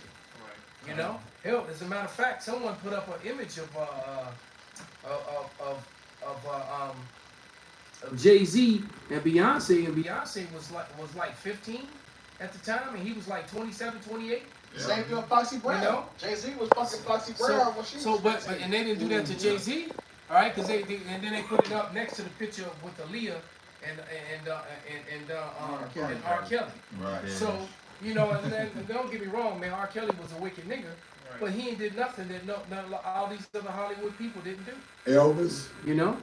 You know, hell, as a matter of fact, someone put up an image of Jay-Z and Beyonce was like 15 at the time, and he was like 27, 28. Same thing with Foxy Brown. You know? Jay-Z was fucking Foxy Brown when she was But 15. and they didn't do that to Jay-Z, all right? Because and then they put it up next to the picture with Aaliyah and R. Kelly. Right. So you know, and don't get me wrong, man. R. Kelly was a wicked nigga, but he ain't did nothing that all these other Hollywood people didn't do. Elvis. You know,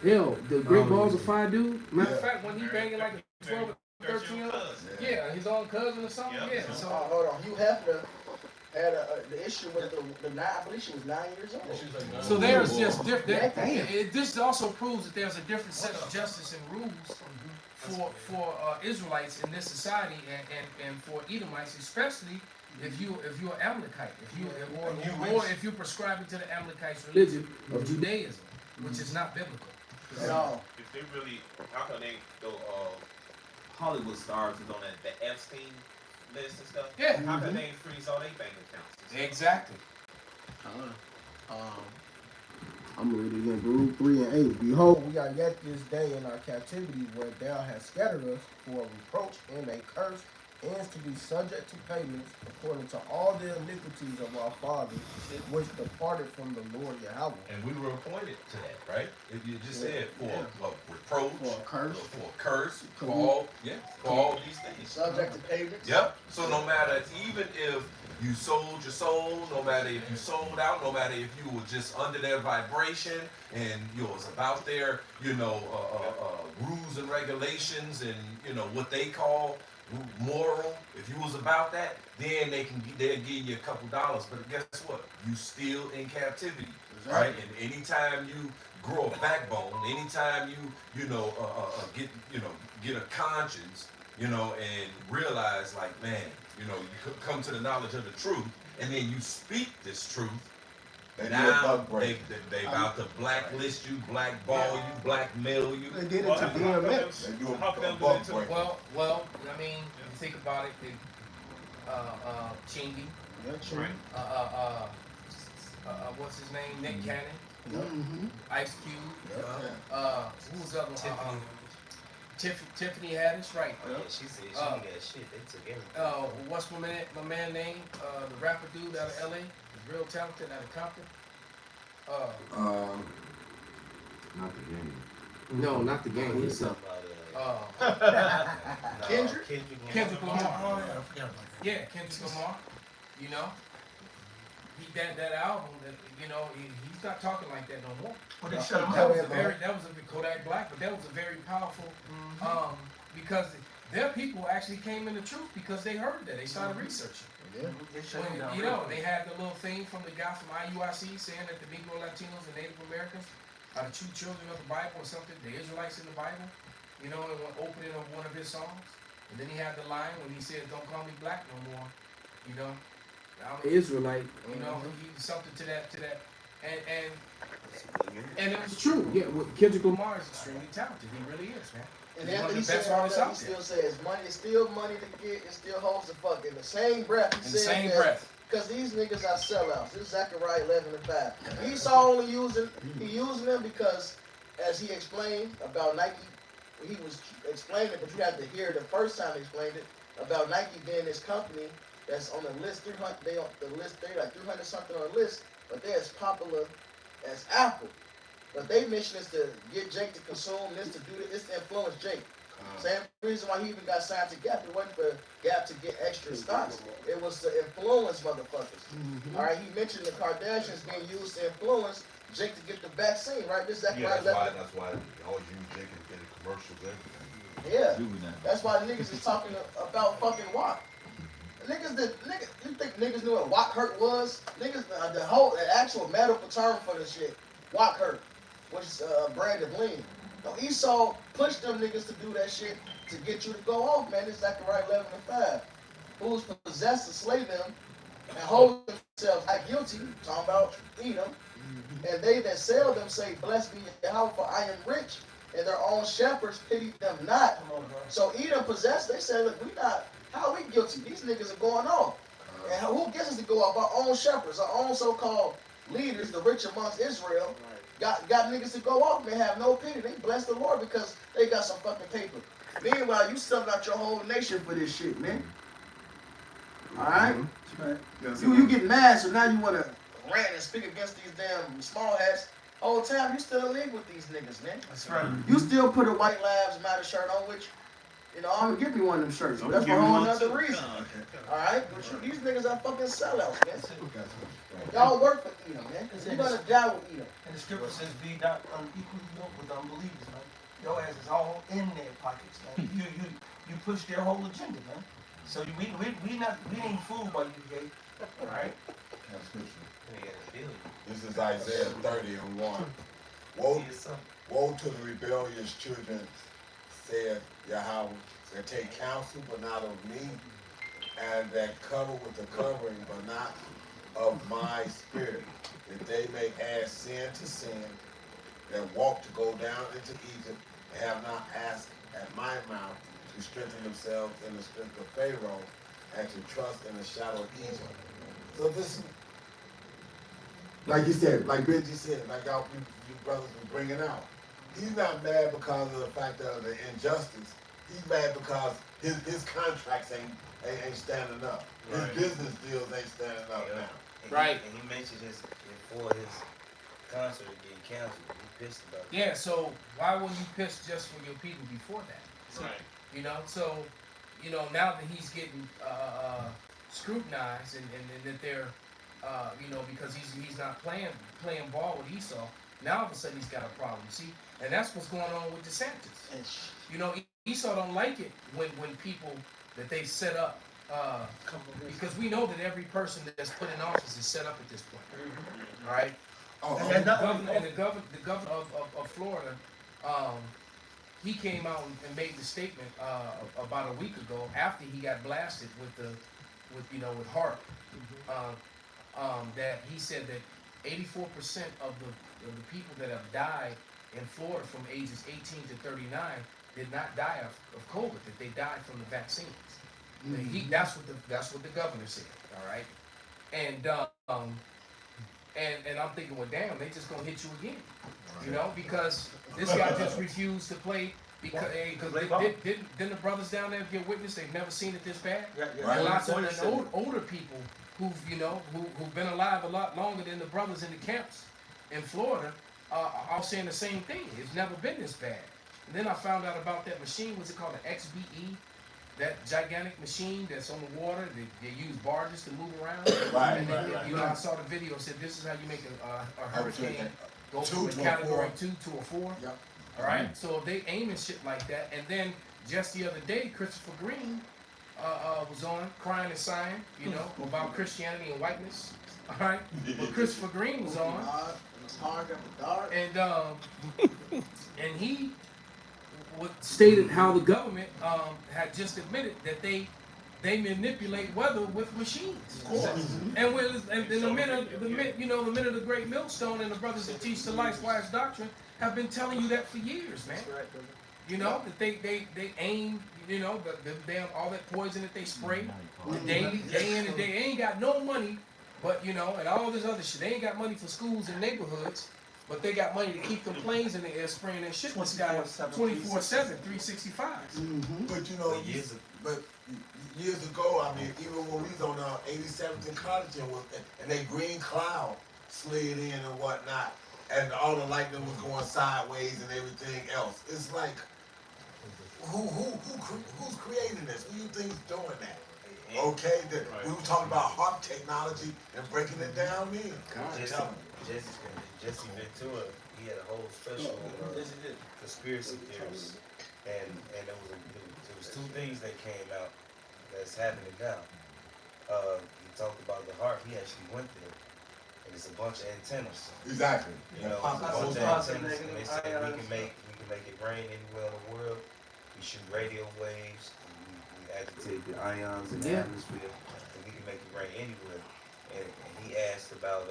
hell, the Great Balls of Fire dude. Matter of fact, when he banging like a 12 or 13 year old, yeah, his own cousin or something. Yeah. So hold on, Hugh Hefner had the issue with the 9. I believe she was 9 years old. So there's just different. This also proves that there's a different set of justice and rules for Israelites in this society and for Edomites, especially if you're Amalekite, if you're prescribing to the Amalekites religion of Judaism, which is not biblical. No. If they really, how come they go Hollywood stars is on the Epstein list and stuff? Yeah. How come they ain't freeze all their bank accounts? Exactly. I'm going to read it again. Baruch 3 and 8. Behold, we are yet this day in our captivity, where thou hast scattered us for a reproach and a curse, and to be subject to payments according to all the iniquities of our fathers, which departed from the Lord Yahweh. And we were appointed to that, right? If you just said for a reproach, For a curse. for a curse, for all these things. Subject to payments. Yep. So no matter, even if you sold your soul, no matter if you sold out, no matter if you were just under their vibration and you was about their, rules and regulations and what they call moral. If you was about that, then they'll give you a couple dollars. But guess what? You still in captivity, right? And anytime you grow a backbone, anytime you get a conscience, and realize like, man, you come to the knowledge of the truth, and then you speak this truth. Now they about to blacklist you, blackball you, blackmail you. They did it to DMX. They do How come a they buck do it to- breaking. Well, I mean, you think about it, Chingy, what's his name, Nick Cannon, Ice Cube, who was the other one? Tiffany Haddish, right? Oh, yeah, she said she got shit. They took everything. What's my man name? The rapper dude out of LA, he's real talented out of Compton. Not the game. No, not the game. He's Kendrick Lamar. Yeah, Kendrick Lamar. You know, that album. He's not talking like that no more. Well, they shut him That was down. that was a Kodak Black, but that was a very powerful because their people actually came in the truth because they heard that. They started researching. They shut him down. They had the little thing from the guy from IUIC saying that the Negro, Latinos, and Native Americans are the true children of the Bible or something. The Israelites in the Bible, in one opening of one of his songs. And then he had the line when he said, "Don't call me black no more." I'm an Israelite. He something to that, and it was true. Yeah, Kendrick Lamar is extremely talented. He really is, man. And He's one after of he the best said all artists that, he out there. still says money is still money to get and still holds the fuck. In the same breath, he In the said same that breath. because these niggas are sellouts. This is Zechariah 11:5. Esau only using them because as he explained about Nike, he was explaining it, but you had to hear the first time he explained it about Nike being this company that's on the list 300. They on the list. They like 300 something on the list, but they're as popular as Apple. But their mission is to get Jake to consume this, to do this, to influence Jake. Same reason why he even got signed to Gap. It wasn't for Gap to get extra stocks. It was to influence motherfuckers. All right, he mentioned the Kardashians being used to influence Jake to get the vaccine, right? This is exactly Yeah, right. that's why they always use Jake in the commercials and everything. Yeah, Doing that. that's why niggas is talking about fucking WAP. You think niggas knew what WAP hurt was? Niggas, the actual medical term for the shit, WAP hurt, which is a brand of lean. No, Esau pushed them niggas to do that shit to get you to go off, man. This is Zechariah 11:5. Who's possessed to slay them and hold themselves not guilty, talking about Edom. And they that sell them say, blessed be Yahweh, for I am rich, and their own shepherds pity them not. So Edom possessed, they said, look, we not, how are we guilty? These niggas are going off. And who gets us to go off? Our own shepherds, our own so-called leaders, the rich amongst Israel, got niggas to go off. They have no pity. They bless the Lord because they got some fucking paper. Meanwhile, you subbed out your whole nation for this shit, man. Alright? You get mad, so now you want to rant and speak against these damn small hats. Whole time, you still in league with these niggas, man. That's right. You still put a White Lives Matter shirt on, which, you know, I'm gonna give you one of them shirts. That's for a whole nother reason. Alright? But these niggas are fucking sellouts, man. Y'all work for Edom, man. You're gonna die with Edom. And the scripture says, be not unequally yoked with unbelievers, man. Your ass is all in their pockets, man. You push their whole agenda, man. So we ain't fooled by you, gay. All right? This is Isaiah 30:1. Woe to the rebellious children, said Yahweh, that take counsel but not of me, and that cover with the covering but not of my spirit, that they may add sin to sin, that walk to go down into Egypt, and have not asked at my mouth to strengthen themselves in the strength of Pharaoh, and to trust in the shadow of Egypt. So this, like you said, like Benji said, like y'all, you brothers were bringing out, he's not mad because of the fact of the injustice. He's mad because his contracts ain't standing up. His business deals ain't standing up now. Right. And he mentioned before his concert getting canceled. He pissed about it. Yeah, so why were you pissed just for your people before that? Right. You know, so, you know, now that he's getting scrutinized and that they're, you know, because he's not playing ball with Esau, now all of a sudden he's got a problem, see? And that's what's going on with DeSantis. You know, Esau don't like it when people that they set up, because we know that every person that's put in office is set up at this point, all right? And the governor of Florida, he came out and made the statement about a week ago after he got blasted with HARP, that he said that 84% of the people that have died in Florida from ages 18 to 39 did not die of COVID, that they died from the vaccines. That's what the governor said. All right, and I'm thinking, well, damn, they just gonna hit you again, you know, because this guy just refused to play because didn't the brothers down there get witness? They've never seen it this bad. And lots of older people who've been alive a lot longer than the brothers in the camps in Florida are all saying the same thing. It's never been this bad. And then I found out about that machine. What's it called? The XBE. That gigantic machine that's on the water, they use barges to move around. And then, you know, I saw the video, said this is how you make a hurricane go from a category 2 to a 4. Yep. All right, so if they aiming shit like that, and then just the other day, Christopher Green was on crying and sighing, you know, about Christianity and whiteness. All right, but Christopher Green was on, and he stated how the government had just admitted that they manipulate weather with machines. And in the men of the great millstone and the brothers that teach the likewise doctrine have been telling you that for years, man. You know, that they aim, you know, the damn all that poison that they spray daily, day in and day. They ain't got no money, but you know, and all this other shit. They ain't got money for schools and neighborhoods but they got money to keep them planes in the air spraying that shit in the sky 24/7, 365. But you know, but years ago, I mean, even when we was on 87th and College and they green cloud slid in and whatnot, and all the lightning was going sideways and everything else. It's like, who's creating this? Who you think's doing that? Okay, we were talking about HARP technology and breaking it down then. Jesse Ventura, he had a whole special on conspiracy theories, and there was two things that came out that's happening now. He talked about the heart. He actually went there, and it's a bunch of antennas. Exactly. You know, it's a bunch of antennas, and they said we can make it rain anywhere in the world. We shoot radio waves. We agitate the ions in the atmosphere, and we can make it rain anywhere. And he asked about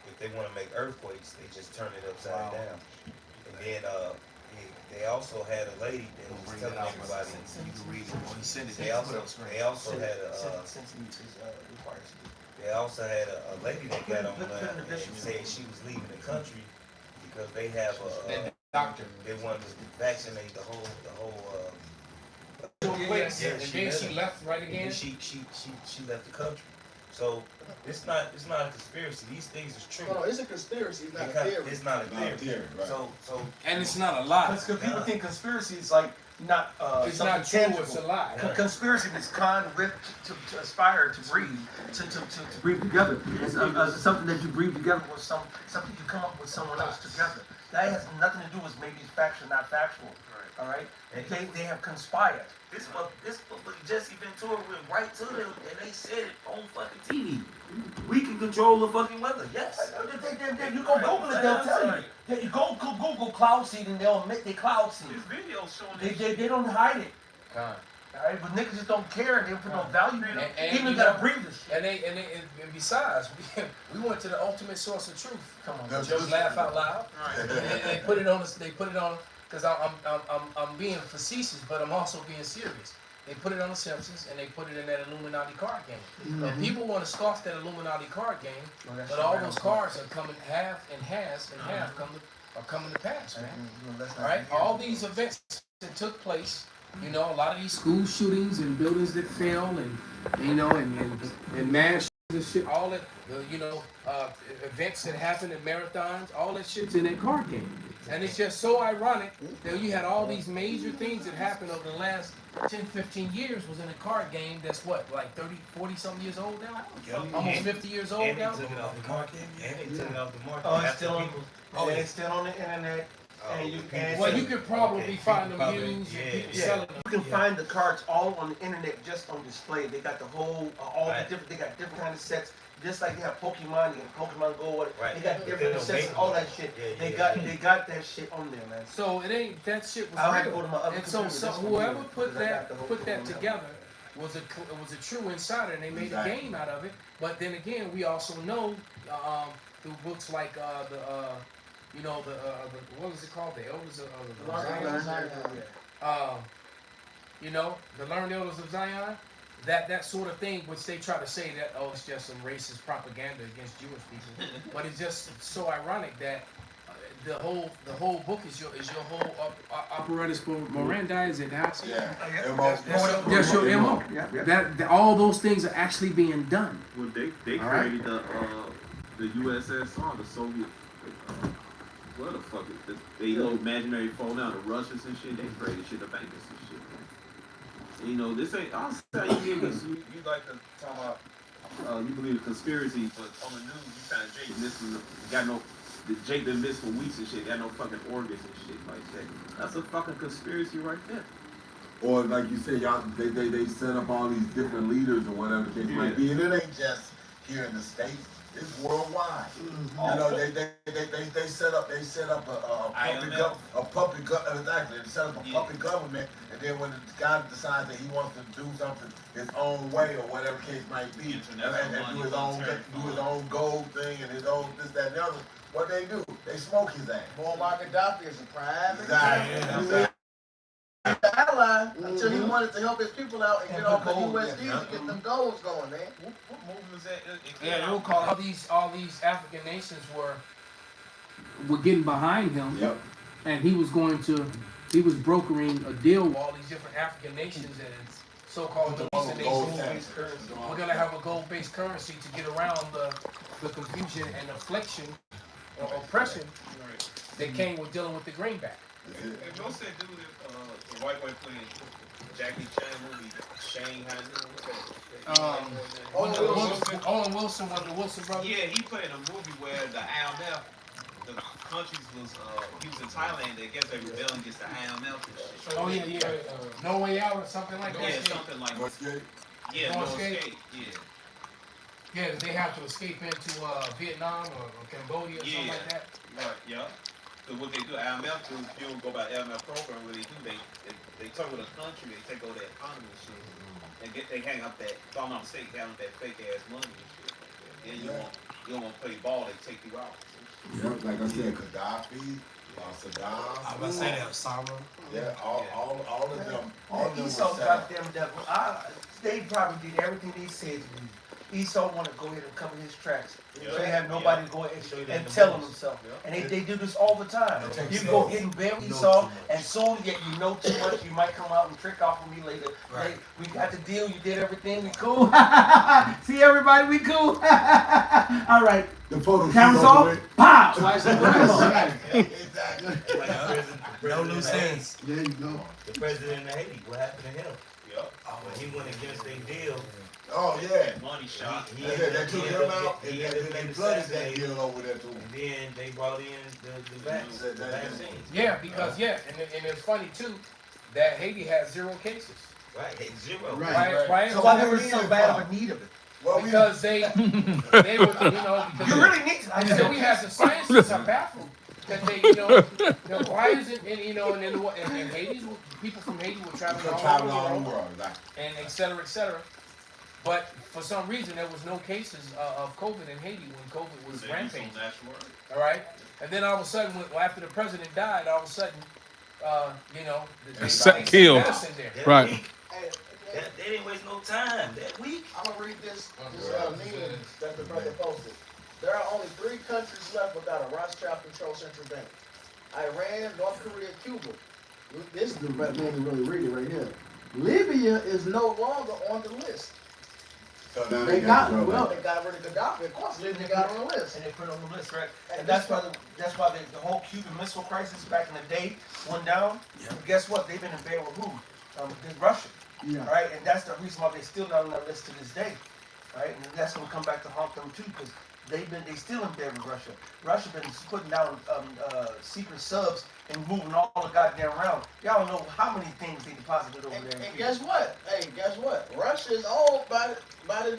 if they want to make earthquakes, they just turn it upside down. And then they also had a lady that was telling everybody. You can read it. They also had a lady that got on and said she was leaving the country because they have a doctor. They wanted to vaccinate the whole. And then she left right again. She left the country. So it's not a conspiracy. These things is true. No, it's a conspiracy. It's not a theory. It's not a theory. Right. So And it's not a lie. Because people think conspiracy is like not It's not true, it's a lie. Conspiracy is con with to aspire to breathe to breathe together. It's something that you breathe together with something you come up with someone else together. That has nothing to do with maybe it's factual, not factual. All right, they have conspired. this Jesse Ventura went right to them and they said it on fucking TV. We can control the fucking weather. Yes. You go Google it, they'll tell you. You go Google cloud seed and they'll admit they cloud seed. This video showing They don't hide it. God. All right, but niggas just don't care and they don't put no value in it. And Even you gotta know, breathe this shit. And besides, we went to the ultimate source of truth. Come on, Just laugh out loud. And they put it on us. They put it on because I'm being facetious, but I'm also being serious. They put it on the Simpsons and they put it in that Illuminati card game. And people want to scoff that Illuminati card game, but all those cards are coming half are coming to pass, man. All right, all these events that took place. You know, a lot of these school shootings and buildings that fell, and you know, and mass and shit, all that, events that happened at marathons, all that shit's in that card game. And it's just so ironic that you had all these major things that happened over the last 10, 15 years was in a card game that's what, like 30, 40 something years old now? Almost 50 years old now? And they took it off the market. Oh, it's still on the internet. You could probably find them used and people selling them. You can find the cards all on the internet just on display. They got the whole, they got different kind of sets. Just like they have Pokemon, they got Pokemon Go, they got different sets and all that shit. They got that shit on there, man. So it ain't, that shit was I'll have real. to go to my other And so computer. whoever put that together was a true insider, and they made a game out of it. But then again, we also know through books like what is it called? The Elders of Zion. The Learned Elders of Zion. That sort of thing, which they try to say that it's just some racist propaganda against Jewish people, but it's just so ironic that the whole book is your whole apparatus for Miranda, is it not? Yeah. That's your MO. That all those things are actually being done. Well, they created the USSR, the Soviet. What the fuck is this? They little imaginary phone out, the Russians and shit. They created shit, the bankers and shit. You know, this ain't. I'll tell you, niggas, you like to talk about. You believe in conspiracy, but on the news you found Jake missing. Jake been missed for weeks and shit. Got no fucking organs and shit like that. That's a fucking conspiracy right there. Or like you said, y'all, they set up all these different leaders or whatever the case might be, and it ain't just here in the States. It's worldwide. You know, they set up a puppet government, and then when the guy decides that he wants to do something his own way or whatever case might be, and do his own gold thing and his own this, that, and the other, what they do? They smoke his ass. Muammar Gaddafi is a prime Exactly. The ally until he wanted to help his people out and get off the USD to get them goals going, man. What movie was that? Yeah, they'll call all these African nations were were getting behind him, Yep. and he was brokering a deal with all these different African nations and so-called Middle Eastern nations. We're gonna have a gold-based currency to get around the confusion and affliction or oppression that came with dealing with the greenback. And y'all said dude, the white boy playing Jackie Chan movie, Shanghai. Owen Wilson, one of the Wilson brothers. Yeah, he played a movie where the IMF, the countries was, he was in Thailand. I guess they rebelling against the IMF and shit. Oh yeah. No Way Out or something like that. Yeah, something like that. Yeah, No Escape. Yeah, they have to escape into Vietnam or Cambodia or something like that. Right, yeah. So what they do, IMF, if you don't go by the IMF program, what they do, they talk with a country, they take over their economy and shit, and they hang up that, if I'm not mistaken, hang up that fake ass money and shit. Then you don't want to play ball, they take you out. Yep, like I said, Gaddafi, Saddam. I was saying that, Osama. Yeah, all of them. All of them Esau were set got up. them devil. They probably did everything they said to me. Esau want to go ahead and cover his tracks. So they have nobody to go ahead and tell him himself. And they do this all the time. You go ahead and bear Esau, and soon you know too much, you might come out and trick off of me later. Right. Hey, we got the deal, you did everything, we cool. See everybody, we cool. All right. The photo cameras off. Pow. No loose ends. There you go. The president of Haiti, what happened to him? When he went against their deal. Oh yeah. Money shot. They took him out and they flooded that deal over there too. And then they brought in the vaccine. Yeah, because and it's funny too that Haiti has 0 cases. Right, 0. Right. So why they were so bad of a need of it? Because they were, because you really need to. I said we have the scientists are baffled that they, why is it, and Haiti, people from Haiti were traveling all over the world, and et cetera. But for some reason, there was no cases of COVID in Haiti when COVID was rampaging. All right, and then all of a sudden, after the president died, all of a sudden, they killed. Right. They didn't waste no time that week. I'm gonna read this meme that the brother posted. There are only 3 countries left without a Rothschild-controlled central bank: Iran, North Korea, Cuba. This is the man who really read it right here. Libya is no longer on the list. So now They got rid of Gaddafi. Of course, Libya got on the list. And they put it on the list, right? And that's why the whole Cuban Missile Crisis back in the day went down. Yeah. But guess what? They've been in bed with who? Russia. Yeah. Right? And that's the reason why they're still not on that list to this day. Right? And that's going to come back to haunt them too, because they still in bed with Russia. Russia been putting down secret subs and moving all the goddamn around. Y'all don't know how many things they deposited over there. And guess what? Guess what? Russia is owned by the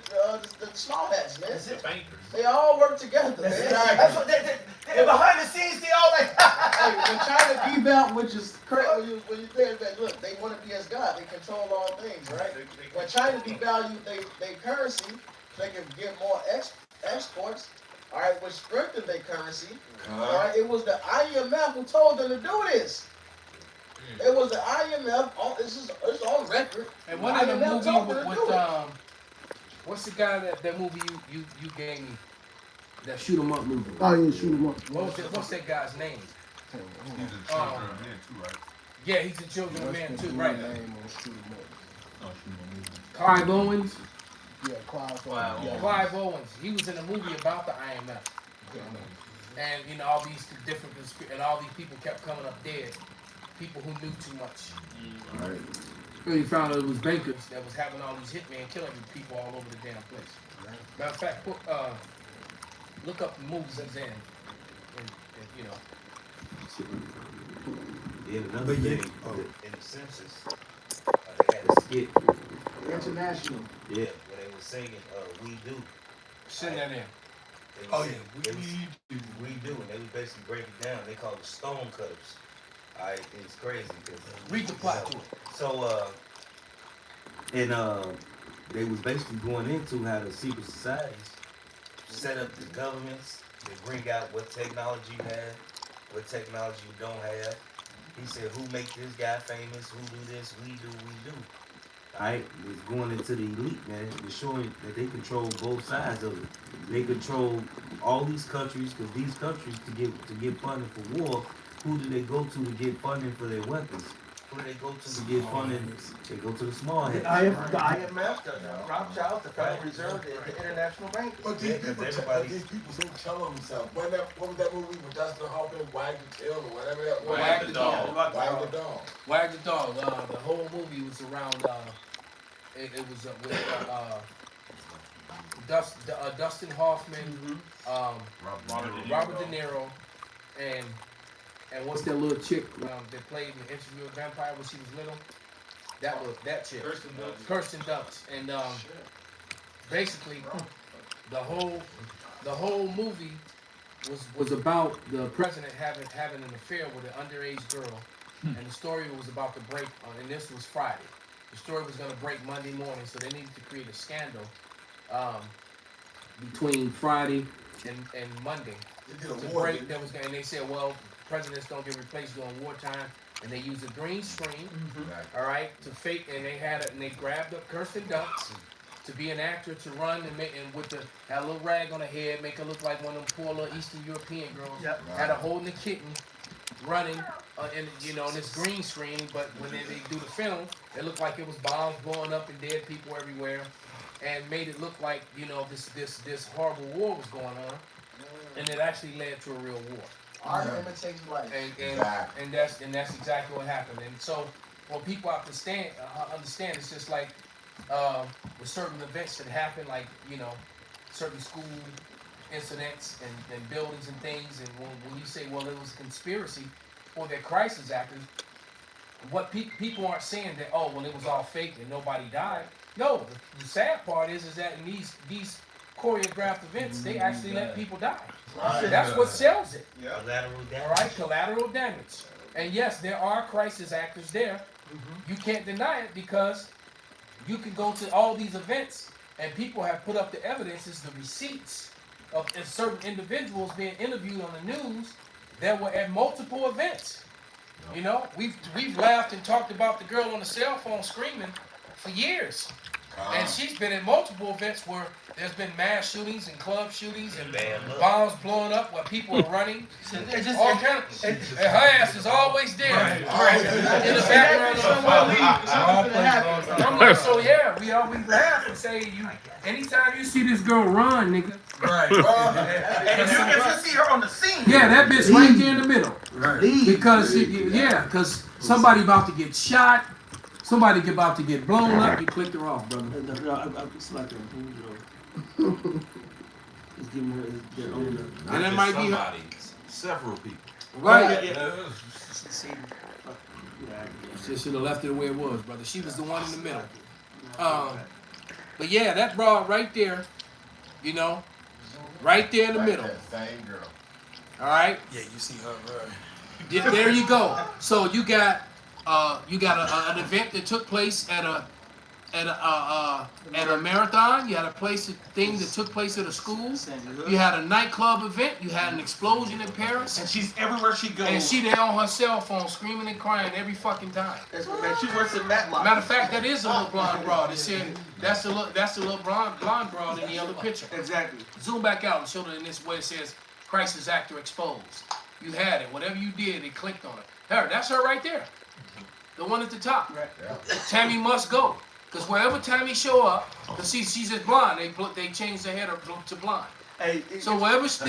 small hats, man. The bankers. They all work together. That's what they're behind the scenes. They all like. Hey, when China devalued, which is crazy, when you think that, look, they want to be as God. They control all things, right? When China devalued their currency, they can get more exports. All right, which strengthened their currency. All right, it was the IMF who told them to do this. It was the IMF. It's on record. And one of the movie with what's the guy that movie you gave me? That shoot 'em up movie. Oh yeah, shoot 'em up. What's that guy's name? He's a children of men too, right? Yeah, he's a children of man too, right? Clive Clive Owens. Yeah, Clive Owens. He was in a movie about the IMF. And all these different and all these people kept coming up dead. People who knew too much. Right. And he found out it was bankers that was having all these hitmen killing people all over the damn place. Matter of fact, look up the movies since then. Yeah, another thing, in the census, they had a skit. International. Yeah, where they were singing, We Do. Send that in. Oh yeah, We Do, and they would basically break it down. They call it stone cutters. Alright, it's crazy. Read the plot to it. So, they was basically going into how the secret societies set up the governments. They bring out what technology you have, what technology you don't have. He said, who make this guy famous? Who do this? We do. Alright, it's going into the elite, man. It's showing that they control both sides of it. They control all these countries, because these countries to get funding for war, who do they go to get funding for their weapons? Who do they go to get funding? They go to the small heads. The IMF, the Rothschild, the Federal Reserve, the international bank. But these people so tell themselves. What was that movie with Dustin Hoffman, Wag the Tail or whatever that was? Wag the Dog. Wag the Dog. Wag the Dog. The whole movie was around. It was with Dustin Hoffman, Robert De Niro, and what's that little chick that played in Interview with a Vampire when she was little? That was that chick. Kirsten Dunst. And basically, the whole movie was about the president having an affair with an underage girl, and the story was about to break. And this was Friday. The story was going to break Monday morning, so they needed to create a scandal between Friday and Monday to break. And they said, well, presidents don't get replaced during wartime, and they used a green screen, all right, to fake. And they grabbed up Kirsten Dunst to be an actor to run and with had a little rag on her head, make her look like one of them poor little Eastern European girls. Yep. Had her holding a kitten, running in this green screen. But when they do the film, it looked like it was bombs blowing up and dead people everywhere, and made it look like this horrible war was going on, and it actually led to a real war. Art imitates life. And that's exactly what happened. And so what people have to understand, it's just like with certain events that happen, like certain school incidents and buildings and things, and when you say, well, it was a conspiracy or they're crisis actors, what people aren't saying that, oh, well, it was all fake and nobody died. No, the sad part is that in these choreographed events, they actually let people die. That's what sells it. Collateral damage. All right, collateral damage. And yes, there are crisis actors there. You can't deny it because you can go to all these events and people have put up the evidences, the receipts of certain individuals being interviewed on the news that were at multiple events. We've laughed and talked about the girl on the cell phone screaming for years. And she's been in multiple events where there's been mass shootings and club shootings and bombs blowing up where people are running. All kind of, and her ass is always there. In the background of so yeah, we laugh and say, anytime you see this girl run, nigga. Right. And if you see her on the scene. Yeah, that bitch right there in the middle. Right. Because somebody about to get shot. Somebody about to get blown up, you clicked her off, brother. No, I'm selecting her. Just giving her their own. And that might be her. Several people. Right. She should have left it the way it was, brother. She was the one in the middle. But yeah, that broad right there, right there in the middle. Same girl. All right. Yeah, you see her, right? There you go. So you got an event that took place at a marathon. You had a thing that took place at a school. You had a nightclub event. You had an explosion in Paris. And she's everywhere she goes. And she there on her cell phone screaming and crying every fucking time. She works in Matlock. Matter of fact, that is a little blonde broad. It said that's the little blonde broad in the other picture. Exactly. Zoom back out and show it in this way. It says crisis actor exposed. You had it. Whatever you did, it clicked on it. That's her right there. The one at the top. Right. Yeah. Tammy must go. Because wherever Tammy show up, because she's just blonde, they changed her hair to blonde. Hey, so wherever so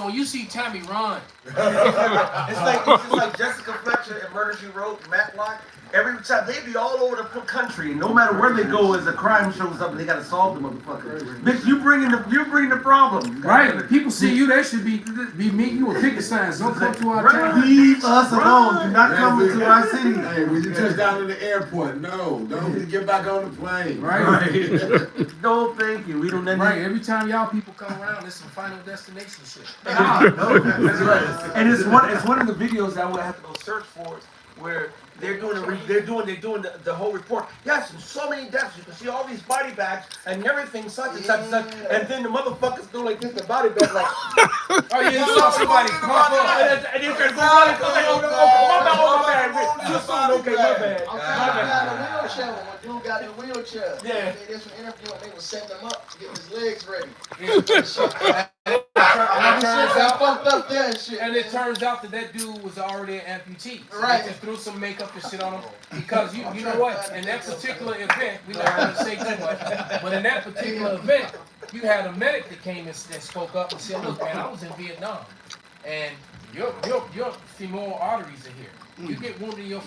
when you see Tammy run. It's just like Jessica Fletcher in Murder, She Wrote, Matlock. Every time they be all over the country, and no matter where they go, as a crime shows up, and they gotta solve the motherfucker. Bitch, you bring the problem. Right. People see you, they should be meeting you with picket signs. Don't come to our town. Leave us alone. Do not come into our city. Hey, when you touch down in the airport, don't get back on the plane. Right. No, thank you. We don't need. Right. Every time y'all people come around, it's some Final Destination shit. No, that's right. And it's one of the videos I would have to go search for, where they're doing the whole report. Yes, so many deaths. You can see all these body bags and everything, such and such and such. And then the motherfuckers do like this, the body bag like. Oh, you saw somebody pop up. And you can go on and go like, oh, my bad. Just okay, my bad. When dude got in the wheelchair. Yeah. They did some interview and they was setting him up to get his legs ready. it turns out that dude was already an amputee. So Right. They just threw some makeup and shit on him because you know what? In that particular event, we're not going to say too much, but in that particular event, you had a medic that came and spoke up and said, "Look, man, I was in Vietnam, and your femoral arteries are here. You get wounded in your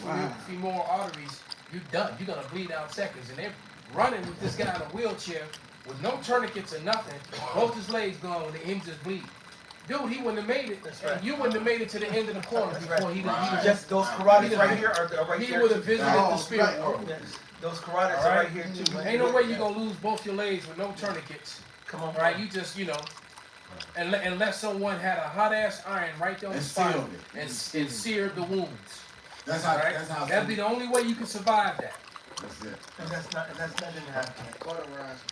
femoral arteries, you're done. You're gonna bleed out seconds." And they're running with this guy in a wheelchair with no tourniquets or nothing, both his legs gone, and him just bleed. Dude, he wouldn't have made it, and you wouldn't have made it to the end of the corner before he would Just those carotids right here are right he here. would have visited the spirit world. Those carotids All are right? right here too. Ain't no way you're gonna lose both your legs with no tourniquets. Come on, right? You just, unless someone had a hot ass iron right there on the spine and seared the wounds. That's how. Right? That's how. That'd be the only way you can survive that. That's it. And that didn't happen. Cauterized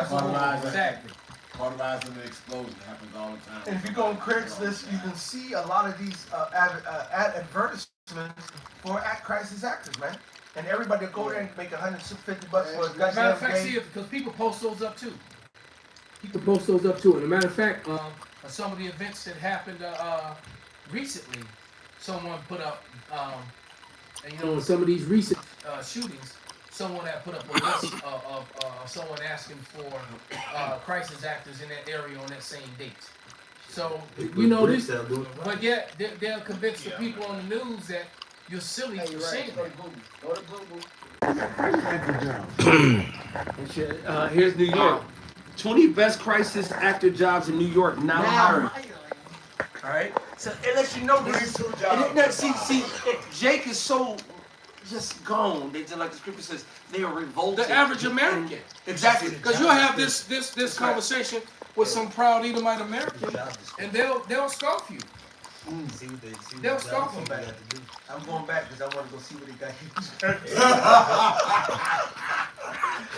the wounds, exactly. Cauterizing the explosion happens all the time. And if you go on Craigslist, you can see a lot of these ad advertisements for crisis actors, man. And everybody will go there and make $150 for a Matter of goddamn fact, game. see it because people post those up too. People post those up too. And a matter of fact, some of the events that happened recently, someone put up, and some of these recent shootings, someone had put up a list of someone asking for crisis actors in that area on that same date. So this, but yet they'll convince the people on the news that you're silly for saying that. Go to Google. Here's New York. 20 best crisis actor jobs in New York now hired. All right. So it lets you know this. See, Jake is so just gone. They just like the scripture says, they are revolted. The average American. Exactly. Because you'll have this conversation with some proud Edomite American, and they'll scoff you. They'll scoff you. I'm going back because I want to go see what they got here.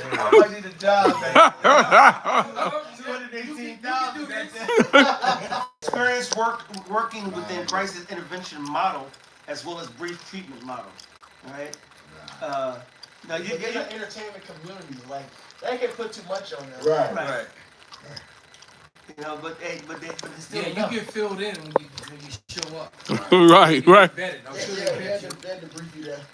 I might need a job, man. $218,000. Experience working within crisis intervention model as well as brief treatment model. All right. Now you get an entertainment community, like they can put too much on them. Right. But it's still you get filled in when you show up. Right. Vetted. I'm sure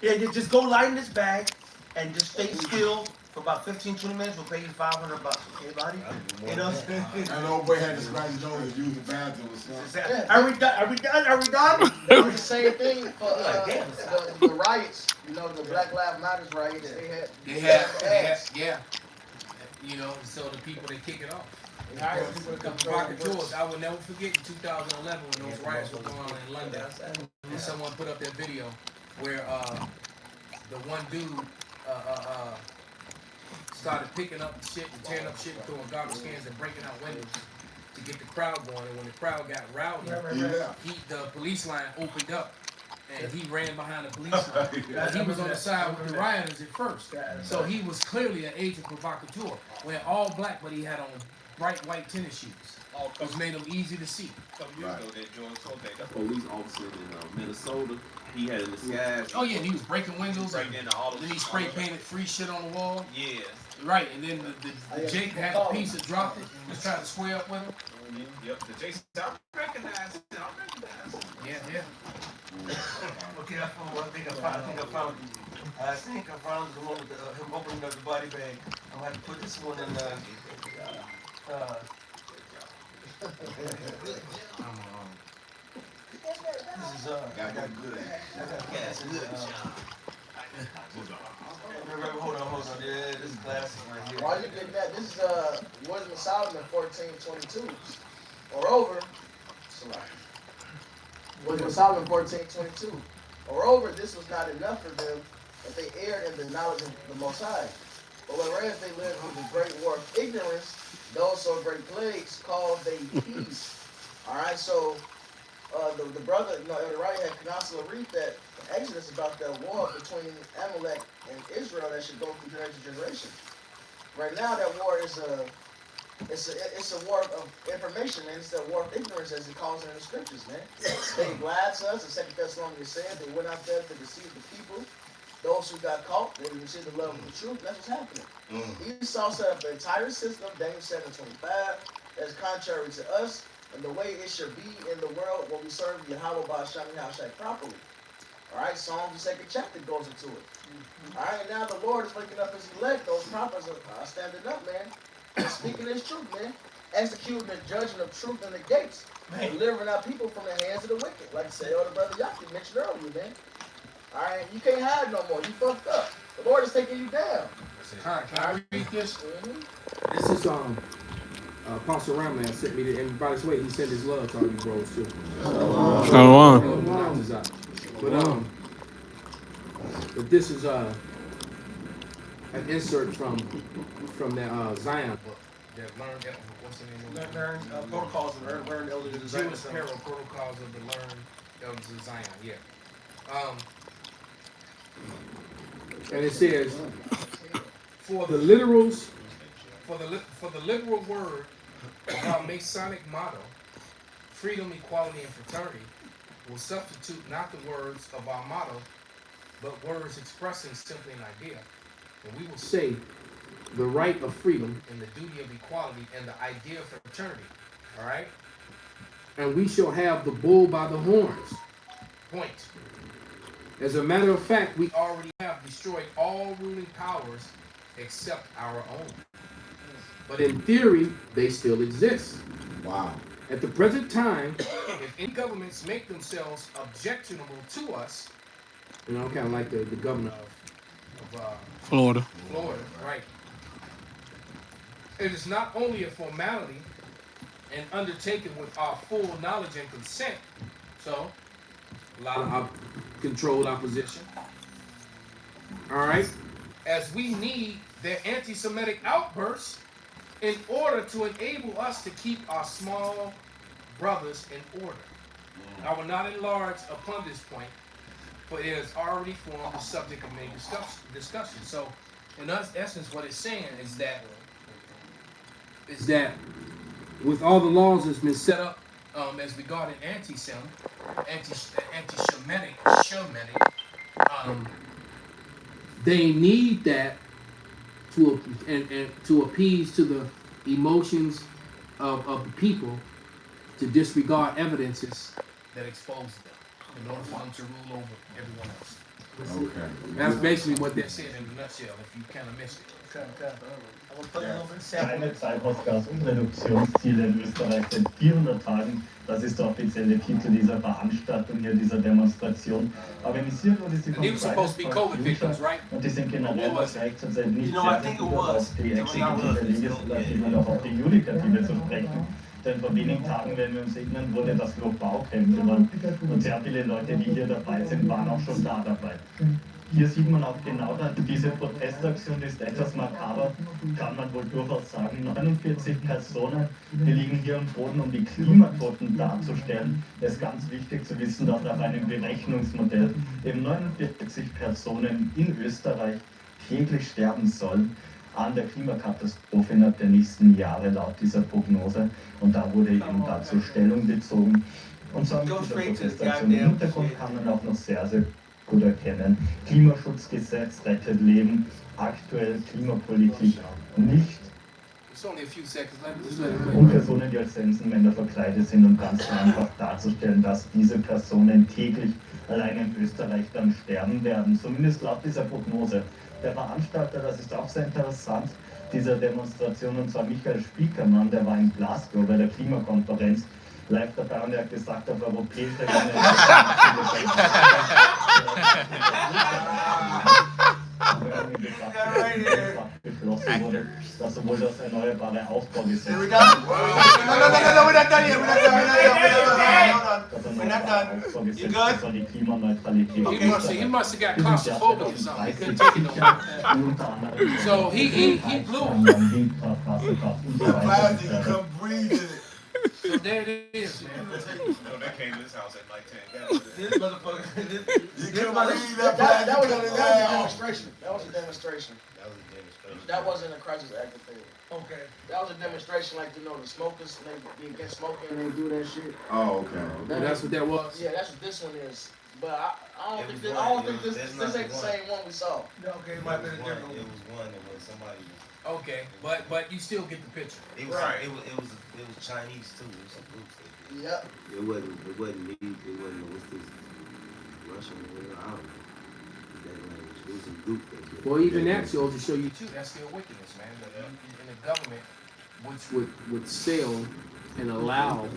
yeah, you just go lie in this bag and just stay still for about 15-20 minutes. We'll pay you $500. Okay, buddy? And old boy had to scratch his nose and use the bathroom or something. Are we done? It was the same thing for the riots. The Black Lives Matter riots. They had so the people they kick it off. The provocateurs. I will never forget in 2011 when those riots were going on in London, and someone put up that video where the one dude started picking up shit and tearing up shit and throwing garbage cans and breaking out windows to get the crowd going. And when the crowd got rowdy, the police line opened up. And he ran behind the police line. He was on the side with the rioters at first. So he was clearly an agent provocateur. Wearing all black, but he had on bright white tennis shoes. Which made him easy to see. A police officer in Minnesota, he had in the sky. Oh yeah, and he was breaking windows. Breaking into all the then he spray painted free shit on the wall. Yeah. Right, and then the Jake had a piece that dropped it and was trying to square up with him. Yep, the Jason, I recognize it. Yeah. Okay, I think I found the one with him opening up the body bag. I'm gonna have to put this one in this is I got good at hold on. Yeah, this is classic right here. While you get that, this is Wisdom of Solomon 14:22. Moreover, Wisdom of Solomon 14:22. Moreover, this was not enough for them, but they erred in the knowledge of the Most High. But whereas they lived with the great war of ignorance, those so great plagues called they peace. All right, so the brother, the writer had Canostula read that Exodus about that war between Amalek and Israel that should go through generation to generation. Right now, that war is it's a war of information, and it's a war of ignorance, as it calls it in the scriptures, man. They lied to us, the 2 Thessalonians said, they went out there to deceive the people. Those who got caught, they didn't receive the love of the truth. That's what's happening. Esau set up the entire system, Daniel 7:25. that's contrary to us and the way it should be in the world when we serve Yahweh Ba'Shem Yahushai properly. Alright, Psalms the 2nd chapter goes into it. Alright, and now the Lord is waking up his elect, those prophets are standing up, man, and speaking his truth, man. Executing and judging of truth in the gates. Delivering our people from the hands of the wicked. Like say, the brother Yaki mentioned earlier, man. Alright, you can't hide no more. You fucked up. The Lord is taking you down. Alright, can I read this? This is Apostle Ramlan sent me to, and by the way, he sent his love to all you bros too. But this is an insert from the Zion book. That what's the name of it? Protocols of the Learned Elders of the Zion. Jewish Apparel Protocols of the Learned Elders of Zion. Yeah. And it says, for the literal word of our Masonic motto, freedom, equality, and fraternity, will substitute not the words of our motto, but words expressing simply an idea. And we will say the right of freedom and the duty of equality and the idea of fraternity. All right? And we shall have the bull by the horns. Point. As a matter of fact, we already have destroyed all ruling powers except our own. But in theory, they still exist. Wow. At the present time, if any governments make themselves objectionable to us, kind of like the governor of Florida, right? It is not only a formality and undertaken with our full knowledge and consent, so a lot of controlled opposition. All right, as we need their anti-Semitic outbursts in order to enable us to keep our small brothers in order. I will not enlarge upon this point, but it has already formed the subject of many discussion. So, in essence, what it's saying is that with all the laws that's been set up as regarding anti-Semitic, they need that to appease to the emotions of the people to disregard evidences that expose them in order for them to rule over everyone else. Okay. That's basically what they're saying in a nutshell, if you kind of missed it. Keine Treibhausgasreduktionsziele in Österreich seit 400 Tagen. Das ist der offizielle Titel dieser Veranstaltung hier, dieser Demonstration. Organisiert wurde sie von und die sind generell was reicht zurzeit nicht sehr gut auf die Exekutive, Legislative und auch auf die Judikative zu sprechen. Denn vor wenigen Tagen, wenn wir uns erinnern, wurde das Globalcamp gewonnen. Und sehr viele Leute, die hier dabei sind, waren auch schon da dabei. Hier sieht man auch genau, diese Protestaktion ist etwas makaber, kann man wohl durchaus sagen. 49 Personen, die liegen hier am Boden, um die Klimatoten darzustellen. Es ist ganz wichtig zu wissen, dass nach einem Berechnungsmodell eben 49 Personen in Österreich täglich sterben sollen an der Klimakatastrophe innerhalb der nächsten Jahre laut dieser Prognose. Und da wurde eben dazu Stellung bezogen. Und so mit dieser Protestaktion im Hintergrund kann man auch noch sehr, sehr gut erkennen. Klimaschutzgesetz rettet Leben, aktuell Klimapolitik nicht. Und Personen, die als Sensenmänner verkleidet sind, um ganz einfach darzustellen, dass diese Personen täglich allein in Österreich dann sterben werden. Zumindest laut dieser Prognose. Der Veranstalter, das ist auch sehr interessant, dieser Demonstration, und zwar Michael Spiekermann, der war in Glasgow bei der Klimakonferenz live dabei und er hat gesagt, auf europäischer Ebene beschlossen wurde, dass sowohl das erneuerbare Aufbaugesetz soll die Klimaneutralität He must have got claustrophobic or something. He couldn't take it no more. So he blew. So there it is, man. That came to this house at like 10. This motherfucker. That was a demonstration. That was a demonstration. That wasn't a crisis active thing. Okay. That was a demonstration, like, the smokers, they be against smoking and they do that shit. Oh, okay. That's what that was? Yeah, that's what this one is. But I don't think this ain't the same one we saw. Okay, it might be different. It was one that when somebody Okay, but you still get the picture. It was Chinese too. It was some groups they did. Yep. It wasn't me. It wasn't what's this Russian or whatever. I don't know that language. It was a group that did. Well, even that shows to show you too. That's still wickedness, man. In the government, Which would sell and allow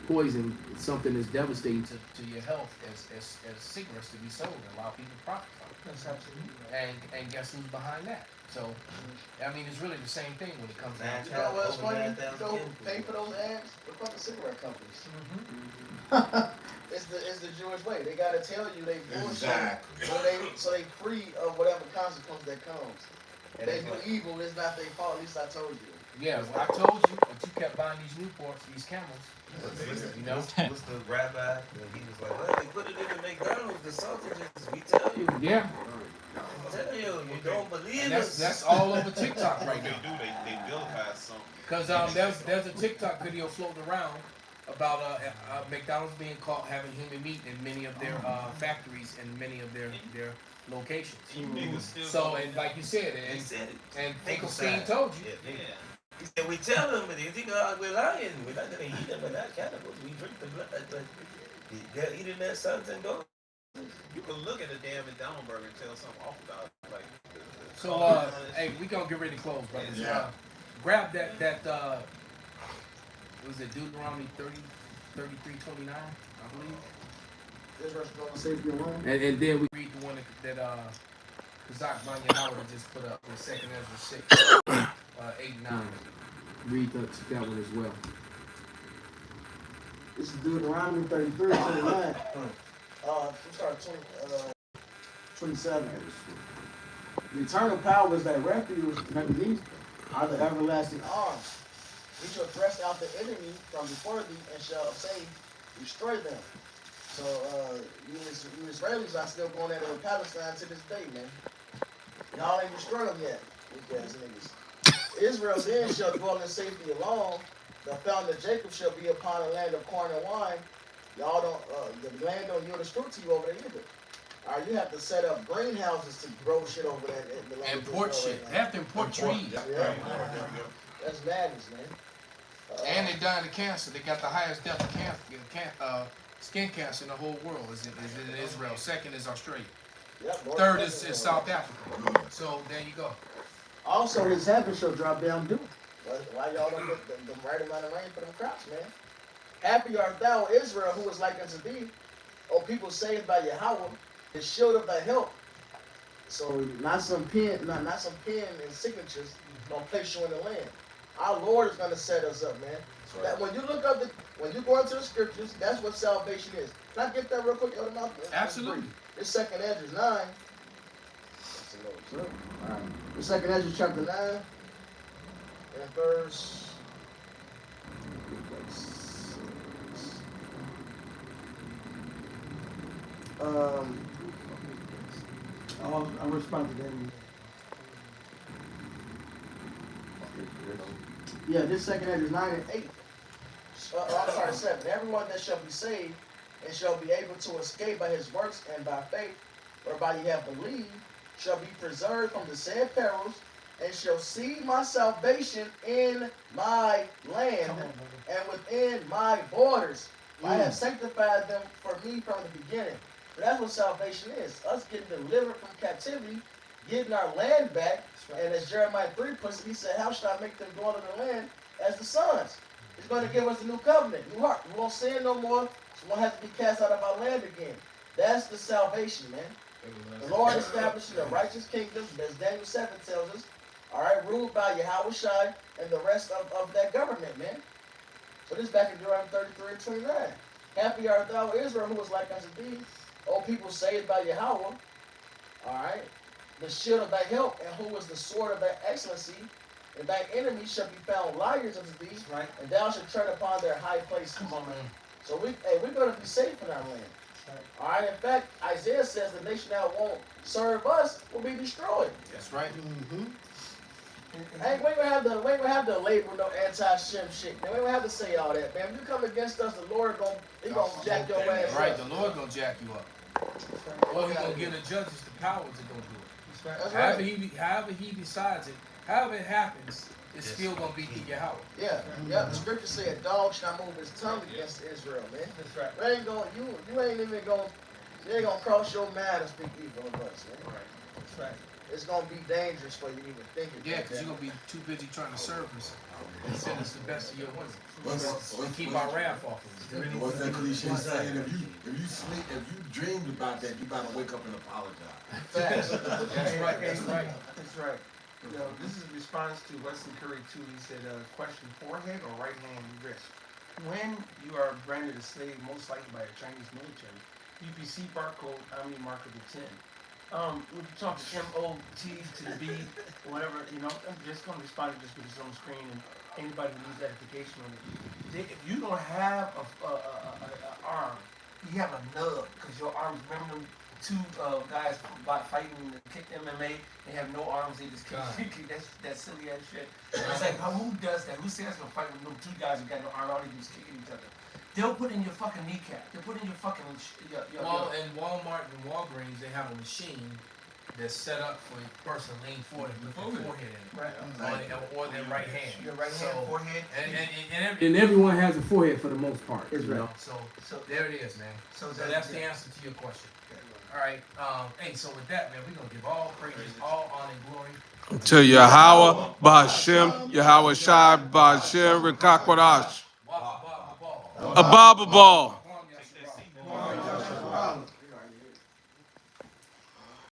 poison, something that's devastating to your health as cigarettes to be sold and allow people to profit from it. That's absolutely. And guess who's behind that? So, I mean, it's really the same thing when it comes down to You know what's funny? You know who pay for those ads? The fucking cigarette companies. It's the Jewish way. They gotta tell you they bullshit. Exactly. So they free of whatever consequence that comes. They do evil, it's not their fault. At least I told you. Yeah, well, I told you, but you kept buying these Newports, these Camels. You know? What's the rabbi? He was like, well, they put it in the McDonald's, the sausages. We tell you. Yeah. I tell you, you don't believe us. That's all over TikTok right now. They vilified something. Because there's a TikTok video floating around about McDonald's being caught having human meat in many of their factories and many of their locations. So, and like you said, and Finkelstein told you. Yeah. He said, we tell them, but they think we're lying. We're not going to eat them. We're not cannibals. We drink the blood. But they're eating their sons and daughters. You can look at a damn McDonald's burger and tell something off about it. Like, So, hey, we gonna get ready to close, brothers. Yeah. Grab that was it Deuteronomy 33:29, I believe. Israel's gonna save your alone. And then we read the one that Kazak Banya Howard just put up in 2nd Ezra 6, 8 and 9. read that one as well. This is Deuteronomy 33, 29. We start 27. The eternal power is that refuge underneath are the everlasting arms. We shall thrust out the enemy from before thee and shall say, destroy them. So you Israelis are still going at it in Palestine to this day, man. Y'all ain't destroyed them yet, weak ass niggas. Israel then shall dwell in safety alone. The fountain of Jacob shall be upon a land of corn and wine. Y'all don't, the land don't yield its fruit to you over there either. All right, you have to set up greenhouses to grow shit over there. The land Import shit. They have to import trees. Yeah. That's madness, man. And they dying of cancer. They got the highest death of skin cancer in the whole world. Is in Israel. 2nd is Australia. Yep, 3rd is South Africa. So there you go. Also, his heaven shall drop down dew. Why y'all don't get the right amount of rain for them crops, man? Happy art thou, Israel, who is like unto thee, O people saved by Yahweh, the shield of thy help. So not some pen and signatures gonna place you in the land. Our Lord is gonna set us up, man. So that when you look up when you go into the scriptures, that's what salvation is. Can I get that real quick out of my mouth? Absolutely. It's 2nd Ezra 9. Alright. The 2nd Ezra chapter 9 and verse. I'll respond to that. Yeah, this 2nd Ezra 9 and 8. I'm sorry, 7. Everyone that shall be saved and shall be able to escape by his works and by faith, whereby ye have believed, shall be preserved from the said perils, and shall see my salvation in my land and within my borders. I have sanctified them for me from the beginning. So that's what salvation is. Us getting delivered from captivity, getting our land back. And as Jeremiah 3 puts it, he said, how should I make them dwell in the land as the sons? He's going to give us a new covenant, new heart. We won't sin no more. We won't have to be cast out of our land again. That's the salvation, man. The Lord establishing a righteous kingdom, as Daniel 7 tells us, all right, ruled by Yahweh Shai and the rest of that government, man. So this is back in Deuteronomy 33 and 29. Happy art thou, Israel, who was like unto thee, O people saved by Yahweh. All right. The shield of thy help, and who is the sword of thy excellency, and thy enemies shall be found liars unto thee, right. And thou shalt tread upon their high places. Come on, man. So we're going to be safe in our land. Right. All right. In fact, Isaiah says the nation that won't serve us will be destroyed. That's right. Mm-hmm. Hey, we ain't gonna have to label no anti-Shem shit, man. We don't have to say all that, man. If you come against us, the Lord gonna jack your ass up. Right, the Lord gonna jack you up. Or he gonna give the judges the power to go do it. That's However right. he decides it, however it happens, it's still gonna be through Yahweh. Yeah, yeah. The scripture said, "Dog shall not move his tongue against Israel." Man, That's right. you ain't gonna, you ain't even gonna, you ain't gonna cross your mind to speak evil of us, man. Right. That's right. It's gonna be dangerous for you to even think it. Yeah, because you're gonna be too busy trying to serve us and send us the best of your wisdom. And keep our wrath off of us. What's that cliche saying? If you sleep, if you dreamed about that, you gotta wake up and apologize. Facts. That's right. That's right. That's right. You know, this is a response to Wesley Curry too. He said, question, forehead or right hand wrist? When you are branded a slave, most likely by the Chinese military, UPC barcode, Omni mark of the 10. When you talk to MOT to the B, whatever, you know, I'm just going to respond to this because it's on the screen and anybody who needs edification on it. If you don't have a arm, you have a nub because your arms, remember them two guys fighting and kicked MMA, they have no arms, they just kick. That's silly ass shit. It's like, who does that? Who says they'll fight with them two guys who got no arm, all they do is kicking each other? They'll put in your fucking kneecap. They'll put in your fucking Well, in Walmart and Walgreens, they have a machine that's set up for a person to lean forward and put their forehead in it. Right. Or their right hand. Your right hand, forehead. And everyone has a forehead for the most part. That's right. So there it is, man. So that's the answer to your question. All right. Hey, so with that, man, we're going to give all praises, all honor and glory To Yahweh, Ba'Shem, Yahweh Shai, Ba'Shem, Rikakwadash. Ababa Ball.